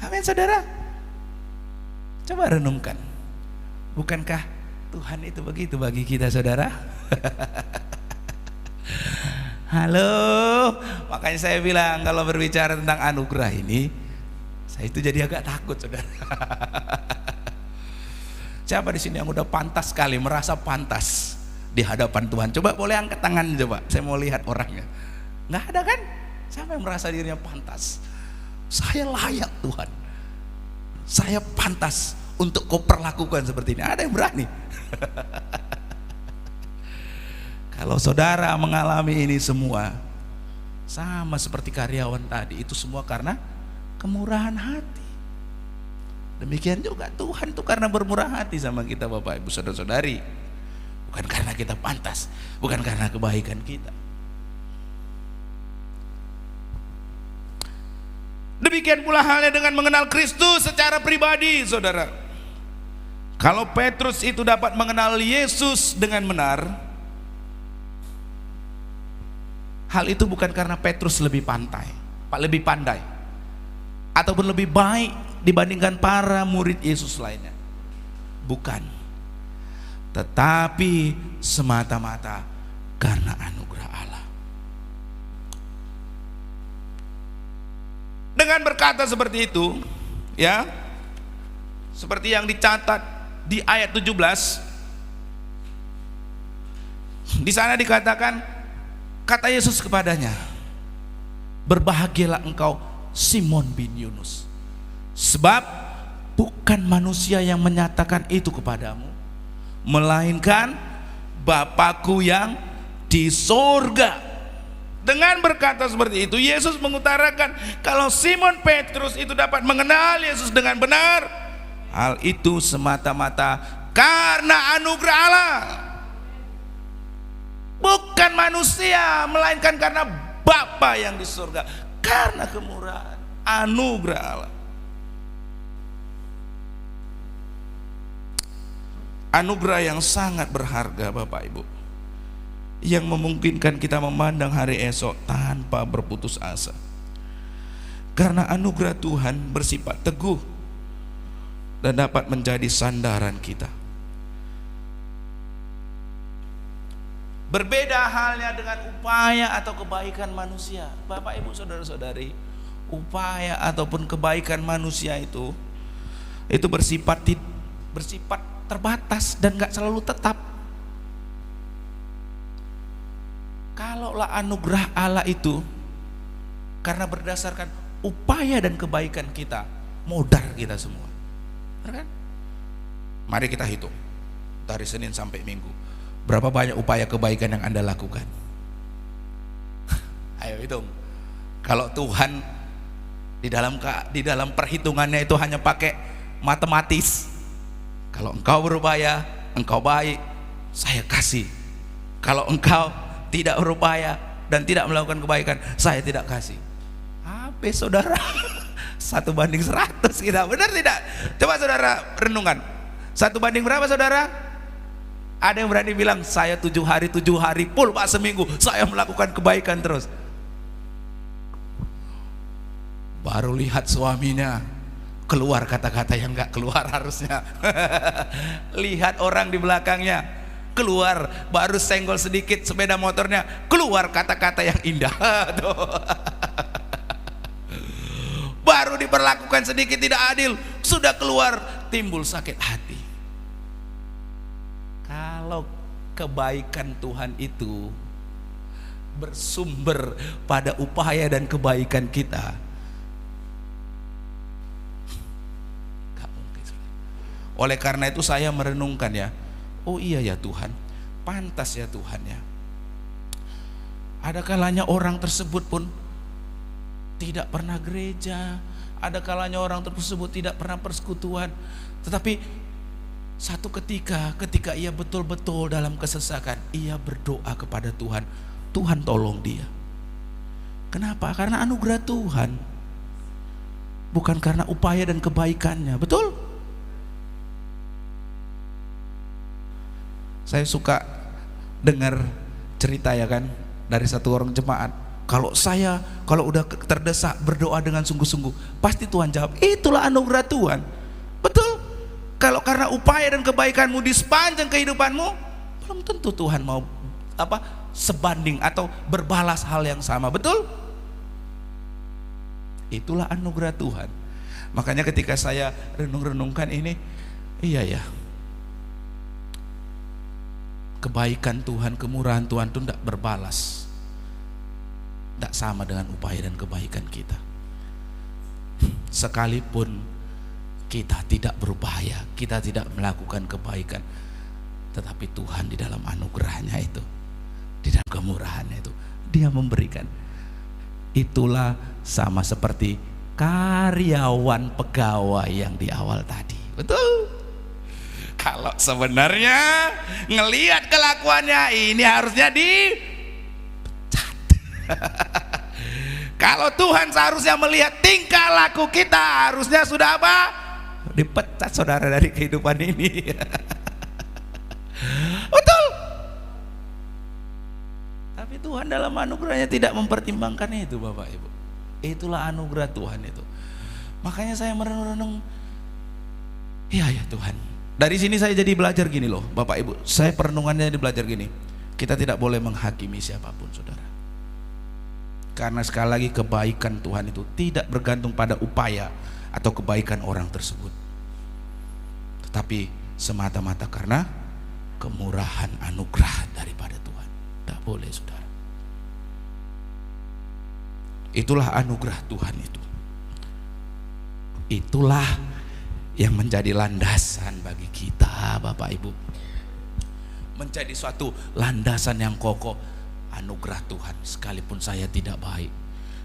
B: Amin saudara. Coba renungkan, bukankah Tuhan itu begitu bagi kita saudara? Halo, makanya saya bilang kalau berbicara tentang anugerah ini, saya itu jadi agak takut saudara. Siapa di sini yang udah pantas sekali, merasa pantas di hadapan Tuhan? Coba boleh angkat tangan coba, saya mau lihat orangnya. Nggak ada kan? Siapa yang merasa dirinya pantas? Saya layak Tuhan, saya pantas untuk kau perlakukan seperti ini. Ada yang berani? Kalau saudara mengalami ini semua, sama seperti karyawan tadi, itu semua karena kemurahan hati. Demikian juga Tuhan itu karena bermurah hati sama kita Bapak Ibu Saudara-saudari. Bukan karena kita pantas, bukan karena kebaikan kita. Demikian pula halnya dengan mengenal Kristus secara pribadi saudara. Kalau Petrus itu dapat mengenal Yesus dengan benar, hal itu bukan karena Petrus lebih pandai ataupun lebih baik dibandingkan para murid Yesus lainnya. Bukan. Tetapi semata-mata karena anugerah Allah. Dengan berkata seperti itu, ya, seperti yang dicatat di ayat 17, di sana dikatakan, kata Yesus kepadanya, berbahagialah engkau Simon bin Yunus, sebab bukan manusia yang menyatakan itu kepadamu, melainkan Bapakku yang di sorga. Dengan berkata seperti itu, Yesus mengutarakan kalau Simon Petrus itu dapat mengenal Yesus dengan benar, hal itu semata-mata karena anugerah Allah, bukan manusia, melainkan karena Bapa yang di surga, karena kemurahan anugerah Allah. Anugerah yang sangat berharga Bapak Ibu, yang memungkinkan kita memandang hari esok tanpa berputus asa. Karena anugerah Tuhan bersifat teguh dan dapat menjadi sandaran kita. Berbeda halnya dengan upaya atau kebaikan manusia. Bapak, Ibu, saudara-saudari, upaya ataupun kebaikan manusia itu bersifat terbatas dan gak selalu tetap. Kalaulah anugerah Allah itu karena berdasarkan upaya dan kebaikan kita, modar kita semua, kan? Mari kita hitung dari Senin sampai Minggu, berapa banyak upaya kebaikan yang Anda lakukan? Ayo hitung. Kalau Tuhan di dalam perhitungannya itu hanya pakai matematis, kalau engkau berupaya, engkau baik, saya kasih. Kalau engkau tidak berupaya dan tidak melakukan kebaikan, saya tidak kasih. Habis, saudara. 1:100 kita, benar tidak? Coba saudara renungan, 1 banding berapa, saudara? Ada yang berani bilang, saya 7 hari full Pak, seminggu saya melakukan kebaikan terus. Baru lihat suaminya keluar kata-kata yang gak keluar harusnya. Lihat orang di belakangnya keluar, baru senggol sedikit sepeda motornya, keluar kata-kata yang indah. Baru diperlakukan sedikit tidak adil, sudah keluar timbul sakit hati. Kalau kebaikan Tuhan itu bersumber pada upaya dan kebaikan kita, gak mungkin. Oleh karena itu saya merenungkan ya, oh iya ya Tuhan, pantas ya Tuhan ya. Ada kalanya orang tersebut pun tidak pernah gereja, ada kalanya orang tersebut tidak pernah persekutuan, tetapi satu ketika ia betul-betul dalam kesesakan, ia berdoa kepada Tuhan, Tuhan tolong dia. Kenapa? Karena anugerah Tuhan, bukan karena upaya dan kebaikannya. Betul? Saya suka dengar cerita ya kan, dari satu orang jemaat. Kalau udah terdesak berdoa dengan sungguh-sungguh, pasti Tuhan jawab. Itulah anugerah Tuhan. Betul? Kalau karena upaya dan kebaikanmu di sepanjang kehidupanmu, belum tentu Tuhan mau sebanding atau berbalas hal yang sama. Betul? Itulah anugerah Tuhan. Makanya ketika saya renung-renungkan ini, iya ya, kebaikan Tuhan, kemurahan Tuhan itu tidak berbalas, tidak sama dengan upaya dan kebaikan kita. Sekalipun kita tidak berupaya, kita tidak melakukan kebaikan, tetapi Tuhan di dalam anugerahnya itu, di dalam kemurahannya itu, Dia memberikan. Itulah sama seperti karyawan pegawai yang di awal tadi. Betul? Kalau sebenarnya ngelihat kelakuannya, ini harusnya dipecat. Kalau Tuhan seharusnya melihat tingkah laku kita, harusnya sudah apa? Dipecat, saudara, dari kehidupan ini. Betul? Tapi Tuhan dalam anugerahnya tidak mempertimbangkan itu, Bapak Ibu. Itulah anugerah Tuhan itu. Makanya saya merenung-renung, iya ya Tuhan. Dari sini saya jadi belajar gini loh, Bapak Ibu. Saya perenungannya jadi belajar gini. Kita tidak boleh menghakimi siapapun, saudara. Karena sekali lagi kebaikan Tuhan itu tidak bergantung pada upaya atau kebaikan orang tersebut, tetapi semata-mata karena kemurahan anugerah daripada Tuhan. Tidak boleh, saudara. Itulah anugerah Tuhan itu. Itulah yang menjadi landasan bagi kita, Bapak Ibu. Menjadi suatu landasan yang kokoh. Anugerah Tuhan, sekalipun saya tidak baik,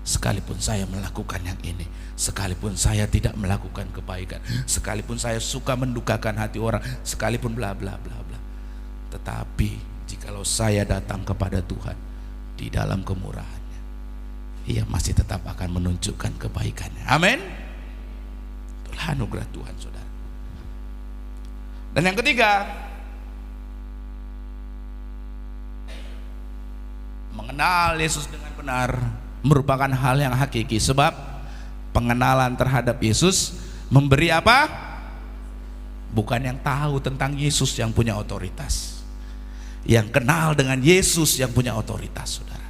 B: sekalipun saya melakukan yang ini, sekalipun saya tidak melakukan kebaikan, sekalipun saya suka mendukakan hati orang, sekalipun bla bla bla bla, tetapi jikalau saya datang kepada Tuhan di dalam kemurahannya, Ia masih tetap akan menunjukkan kebaikannya. Amin. Itulah anugerah Tuhan, saudara. Dan yang ketiga, mengenal Yesus dengan benar merupakan hal yang hakiki, sebab Pengenalan terhadap Yesus memberi apa? Bukan yang tahu tentang Yesus yang punya otoritas. Yang kenal dengan Yesus yang punya otoritas, saudara.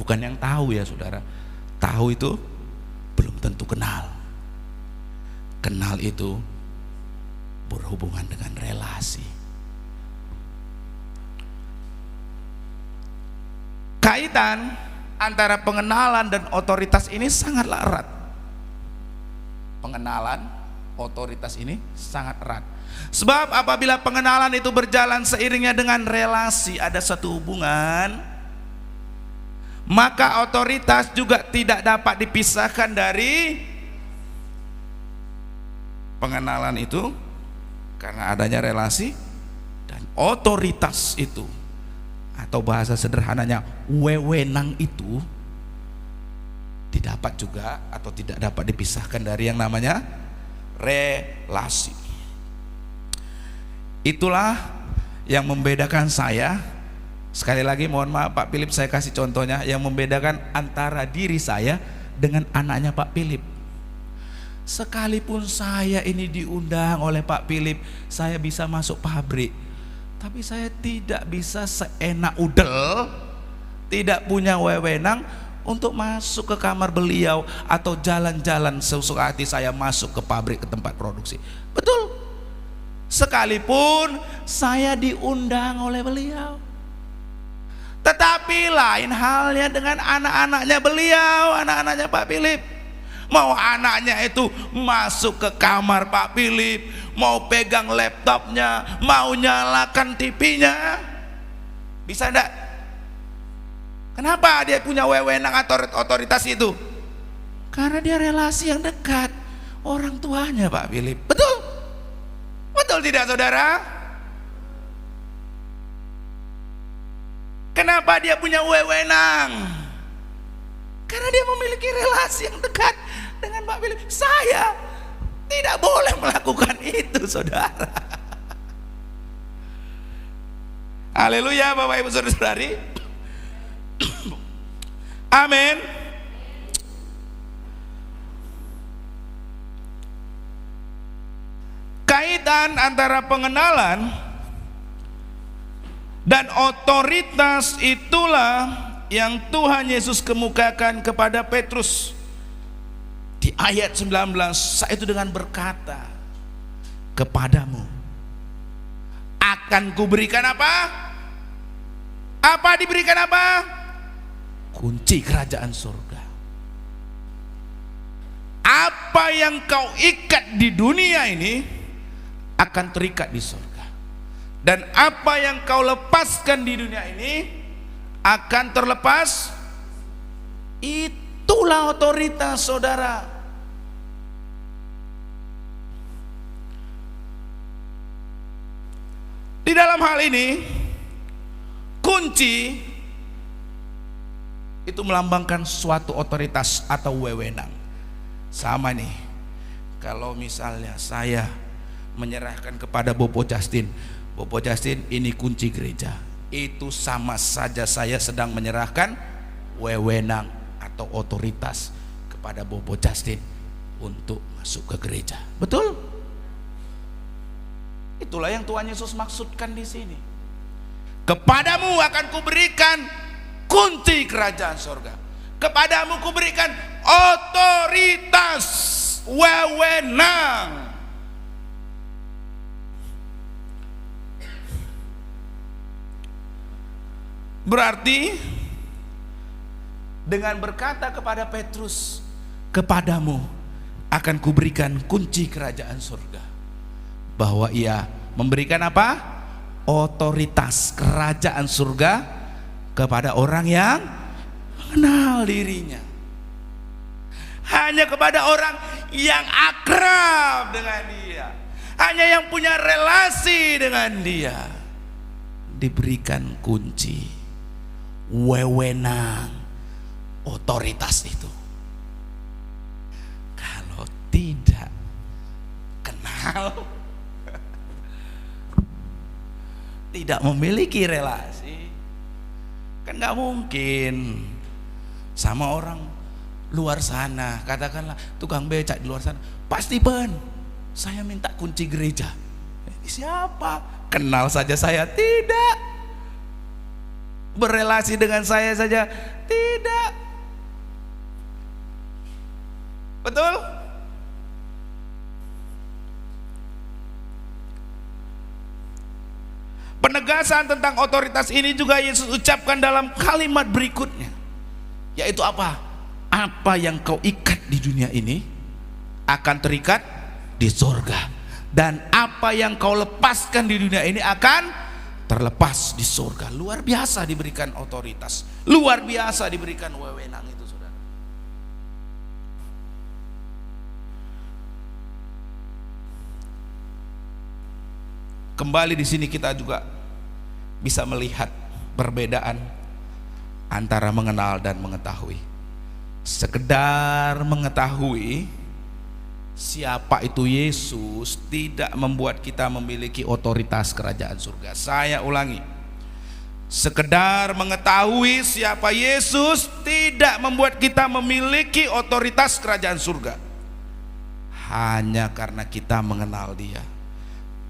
B: Bukan yang tahu ya, saudara. Tahu itu belum tentu kenal. Kenal itu berhubungan dengan relasi. Kaitan antara pengenalan dan otoritas ini sangatlah erat. Pengenalan, otoritas ini sangat erat. Sebab apabila pengenalan itu berjalan seiringnya dengan relasi, ada satu hubungan, maka otoritas juga tidak dapat dipisahkan dari pengenalan itu, karena adanya relasi. Dan otoritas itu, atau bahasa sederhananya wewenang itu, didapat juga atau tidak dapat dipisahkan dari yang namanya relasi. Itulah yang membedakan saya. Sekali lagi mohon maaf Pak Philip, saya kasih contohnya yang membedakan antara diri saya dengan anaknya Pak Philip. Sekalipun saya ini diundang oleh Pak Philip, saya bisa masuk pabrik, tapi saya tidak bisa seenak udel, tidak punya wewenang untuk masuk ke kamar beliau atau jalan-jalan sesuka hati saya masuk ke pabrik, ke tempat produksi. Betul. Sekalipun saya diundang oleh beliau. Tetapi lain halnya dengan anak-anaknya beliau, anak-anaknya Pak Philip. Mau anaknya itu masuk ke kamar Pak Philip, mau pegang laptopnya, mau nyalakan TV-nya, bisa enggak? Kenapa dia punya wewenang atau otoritas itu? Karena dia relasi yang dekat, orang tuanya Pak Philip. Betul? Betul tidak, saudara? Kenapa dia punya wewenang? Karena dia memiliki relasi yang dekat dengan Pak Philip. Saya tidak boleh melakukan itu, saudara. Haleluya, Bapak Ibu Saudara-saudari. Amin. Kaitan antara pengenalan dan otoritas itulah yang Tuhan Yesus kemukakan kepada Petrus di ayat 19, saat itu dengan berkata, kepadamu akan kuberikan apa? Apa diberikan apa? Kunci kerajaan surga. Apa yang kau ikat di dunia ini akan terikat di surga, dan apa yang kau lepaskan di dunia ini akan terlepas. Itulah otoritas, saudara. Di dalam hal ini kunci itu melambangkan suatu otoritas atau wewenang. Sama nih, kalau misalnya saya menyerahkan kepada Bobo Justin, Bobo Justin ini kunci gereja, itu sama saja saya sedang menyerahkan wewenang atau otoritas kepada Bobo Justin untuk masuk ke gereja. Betul? Itulah yang Tuhan Yesus maksudkan di sini. Kepadamu akan kuberikan kunci kerajaan surga. Kepadamu kuberikan otoritas, wewenang. Berarti dengan berkata kepada Petrus, kepadamu akan kuberikan kunci kerajaan surga, bahwa ia memberikan apa? Otoritas kerajaan surga kepada orang yang mengenal dirinya. Hanya kepada orang yang akrab dengan dia, hanya yang punya relasi dengan dia, diberikan kunci, wewenang, otoritas itu. Kalau tidak kenal, tidak memiliki relasi, kan nggak mungkin sama orang luar sana, katakanlah tukang becak di luar sana, Pak Stephen, saya minta kunci gereja. Ini siapa? Kenal saja saya tidak, berelasi dengan saya saja tidak. Betul? Penegasan tentang otoritas ini juga Yesus ucapkan dalam kalimat berikutnya, yaitu apa? Apa yang kau ikat di dunia ini akan terikat di surga, dan apa yang kau lepaskan di dunia ini akan terlepas di surga. Luar biasa diberikan otoritas, luar biasa diberikan wewenang itu, saudara. Kembali di sini kita juga bisa melihat perbedaan antara mengenal dan mengetahui. Sekedar mengetahui siapa itu Yesus tidak membuat kita memiliki otoritas kerajaan surga. Saya ulangi, sekedar mengetahui siapa Yesus tidak membuat kita memiliki otoritas kerajaan surga. Hanya karena kita mengenal Dia.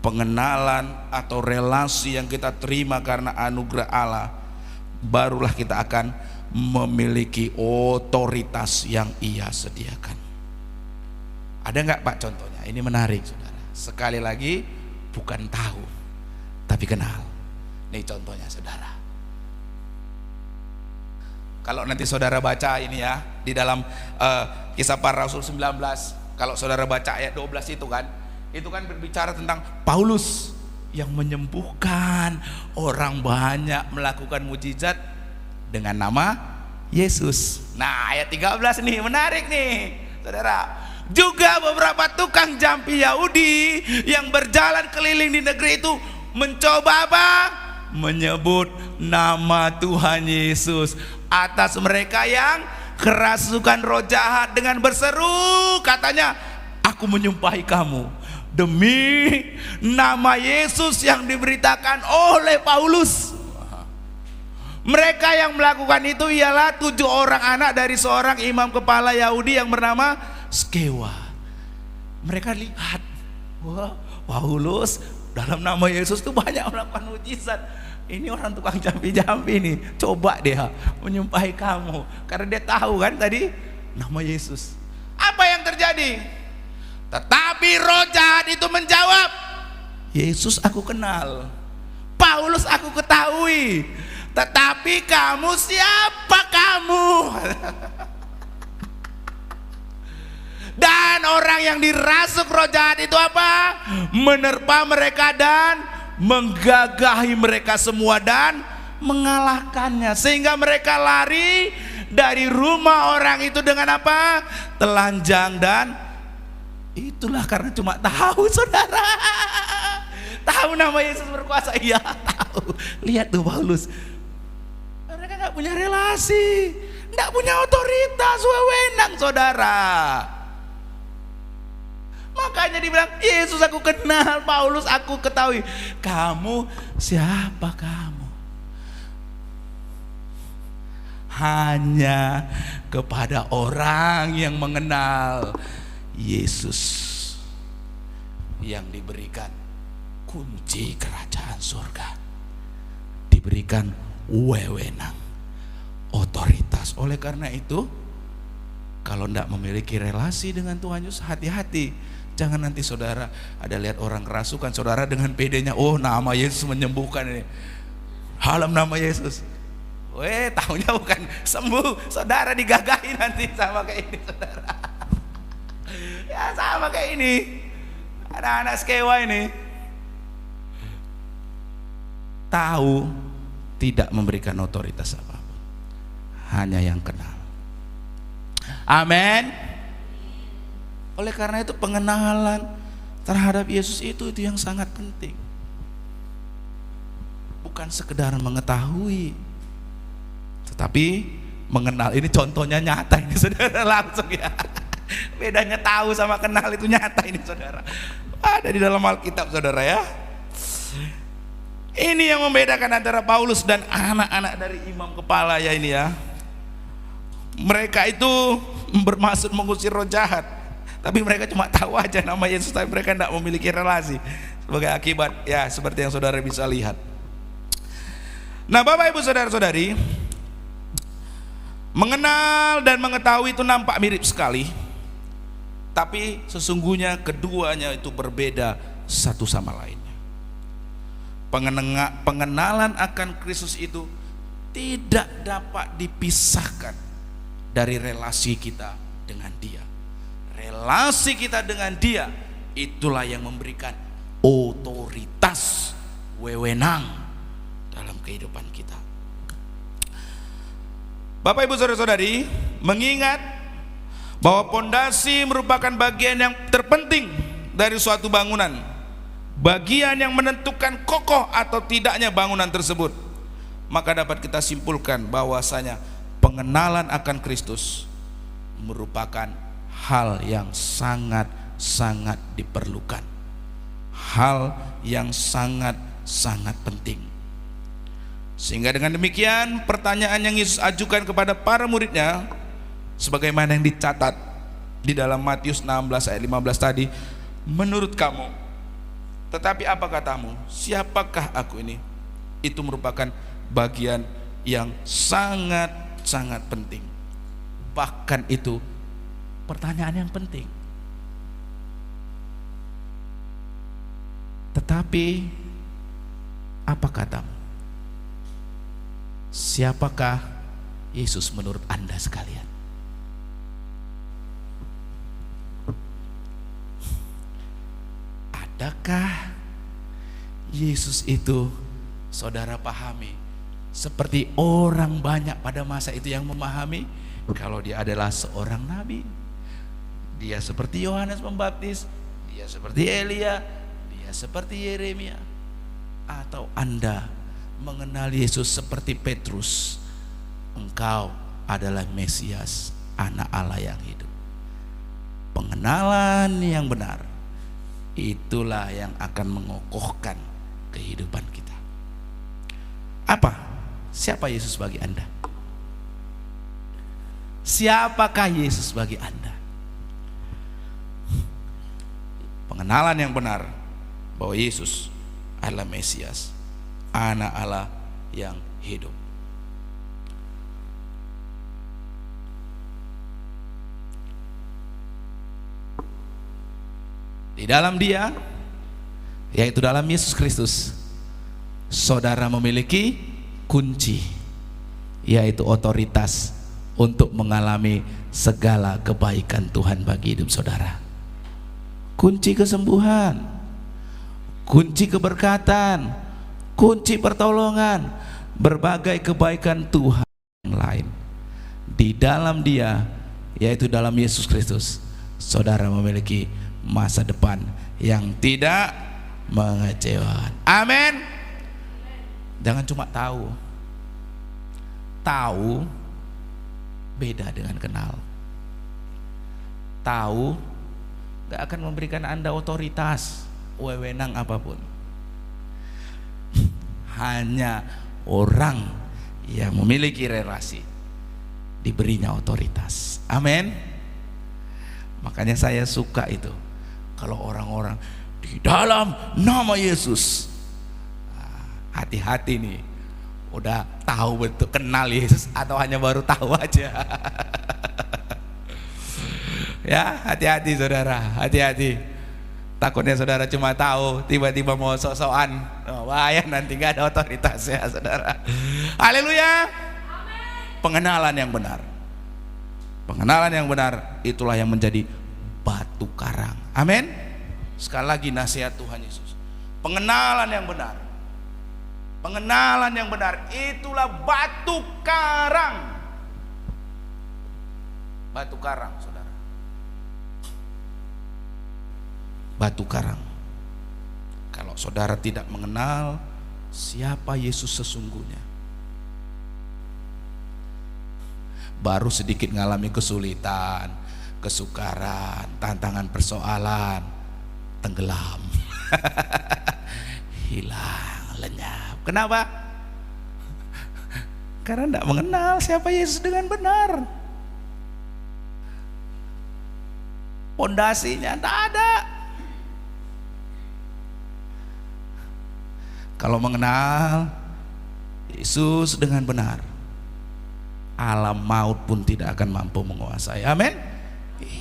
B: Pengenalan atau relasi yang kita terima karena anugerah Allah, barulah kita akan memiliki otoritas yang Ia sediakan. Ada nggak Pak contohnya? Ini menarik, saudara. Sekali lagi, bukan tahu tapi kenal. Ini contohnya, saudara. Kalau nanti saudara baca ini ya, di dalam Kisah Para Rasul 19, kalau saudara baca ayat 12 itu kan berbicara tentang Paulus yang menyembuhkan orang banyak, melakukan mujizat dengan nama Yesus. Nah, ayat 13 nih menarik nih, saudara. Juga beberapa tukang jampi Yahudi yang berjalan keliling di negeri itu mencoba apa? Menyebut nama Tuhan Yesus atas mereka yang kerasukan roh jahat dengan berseru, katanya, aku menyumpahi kamu demi nama Yesus yang diberitakan oleh Paulus. Mereka yang melakukan itu ialah 7 orang anak dari seorang imam kepala Yahudi yang bernama Skewa. Mereka lihat, wah, Paulus dalam nama Yesus itu banyak melakukan mujizat. Ini orang tukang jampi-jampi nih, coba dia menyumpahi kamu, karena dia tahu kan tadi nama Yesus. Apa yang terjadi? Tetapi roh jahat itu menjawab, Yesus aku kenal, Paulus aku ketahui, tetapi kamu siapa kamu? Dan orang yang dirasuk roh jahat itu apa? Menerpa mereka dan menggagahi mereka semua dan mengalahkannya, sehingga mereka lari dari rumah orang itu dengan apa? Telanjang. Dan itulah karena cuma tahu, saudara. Tahu nama Yesus berkuasa, iya tahu. Lihat tuh Paulus, mereka nggak punya relasi, nggak punya otoritas, wewenang, saudara. Makanya dibilang, Yesus aku kenal, Paulus aku ketahui. Kamu siapa kamu? Hanya kepada orang yang mengenal Yesus yang diberikan kunci kerajaan surga, diberikan wewenang, otoritas. Oleh karena itu, kalau tidak memiliki relasi dengan Tuhan Yesus, hati-hati. Jangan nanti saudara ada lihat orang kerasukan, saudara dengan pedenya, oh nama Yesus menyembuhkan ini, dalam nama Yesus. Tahunya bukan sembuh, saudara digagahi nanti sama kayak ini, saudara. Ya sama kayak ini, anak-anak Skewa ini. Tahu tidak memberikan otoritas apapun, hanya yang kenal. Amin. Oleh karena itu pengenalan terhadap Yesus itu yang sangat penting. Bukan sekedar mengetahui, tetapi mengenal. Ini contohnya nyata ini, saudara, langsung ya. Bedanya tahu sama kenal itu nyata ini, saudara. Ada di dalam Alkitab, saudara ya. Ini yang membedakan antara Paulus dan anak-anak dari imam kepala ya ini ya. Mereka itu bermaksud mengusir roh jahat, tapi mereka cuma tahu aja nama Yesus, tapi mereka tidak memiliki relasi. Sebagai akibat ya seperti yang saudara bisa lihat. Nah Bapak Ibu saudara-saudari, mengenal dan mengetahui itu nampak mirip sekali, tapi sesungguhnya keduanya itu berbeda satu sama lainnya. Pengenalan akan Kristus itu tidak dapat dipisahkan dari relasi kita dengan Dia. Relasi kita dengan Dia itulah yang memberikan otoritas, wewenang dalam kehidupan kita. Bapak Ibu saudara-saudari, mengingat bahwa pondasi merupakan bagian yang terpenting dari suatu bangunan, bagian yang menentukan kokoh atau tidaknya bangunan tersebut, maka dapat kita simpulkan bahwasanya pengenalan akan Kristus merupakan hal yang sangat-sangat diperlukan, hal yang sangat-sangat penting. Sehingga dengan demikian pertanyaan yang Yesus ajukan kepada para muridnya, sebagaimana yang dicatat di dalam Matius 16 ayat 15 tadi, menurut kamu, tetapi apa katamu, siapakah aku ini? Itu merupakan bagian yang sangat-sangat penting. Bahkan itu pertanyaan yang penting. Tetapi apa katamu? Siapakah Yesus menurut Anda sekalian? Adakah Yesus itu saudara pahami seperti orang banyak pada masa itu yang memahami kalau Dia adalah seorang nabi? Dia seperti Yohanes Pembaptis, Dia seperti Elia, Dia seperti Yeremia. Atau Anda mengenal Yesus seperti Petrus, engkau adalah Mesias, anak Allah yang hidup. Pengenalan yang benar itulah yang akan mengokohkan kehidupan kita. Apa? Siapa Yesus bagi Anda? Siapakah Yesus bagi Anda? Pengenalan yang benar bahwa Yesus adalah Mesias, anak Allah yang hidup. Di dalam Dia, yaitu dalam Yesus Kristus, saudara memiliki kunci, yaitu otoritas untuk mengalami segala kebaikan Tuhan bagi hidup saudara. Kunci kesembuhan, kunci keberkatan, kunci pertolongan, berbagai kebaikan Tuhan yang lain. Di dalam Dia, yaitu dalam Yesus Kristus, saudara memiliki masa depan yang tidak mengecewakan. Amin. Jangan cuma tahu. Tahu beda dengan kenal. Tahu gak akan memberikan Anda otoritas, wewenang apapun. Hanya orang yang memiliki relasi diberinya otoritas. Amin. Makanya saya suka itu kalau orang-orang di dalam nama Yesus. Hati-hati nih, udah tahu betul kenal Yesus atau hanya baru tahu aja. Ya, hati-hati saudara, hati-hati. Takutnya saudara cuma tahu, tiba-tiba mau sok-sokan, bahaya nanti gak ada otoritas ya saudara. Haleluya. Pengenalan yang benar, pengenalan yang benar itulah yang menjadi batu karang. Amin. Sekali lagi nasihat Tuhan Yesus, pengenalan yang benar, pengenalan yang benar itulah batu karang. Batu karang saudara, batu karang. Kalau saudara tidak mengenal siapa Yesus sesungguhnya, baru sedikit mengalami kesulitan, kesukaran, tantangan, persoalan, tenggelam, hilang, lenyap. Kenapa? Karena tidak mengenal siapa Yesus dengan benar. pondasinya tidak ada. Kalau mengenal Yesus dengan benar, alam maut pun tidak akan mampu menguasai. Amin.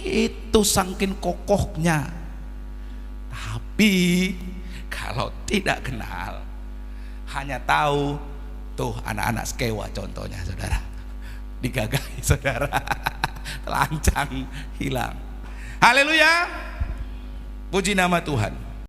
B: Itu saking kokohnya. Tapi kalau tidak kenal, hanya tahu tuh anak-anak Skewa contohnya, saudara, digagahi saudara, lancang hilang. Haleluya, puji nama Tuhan.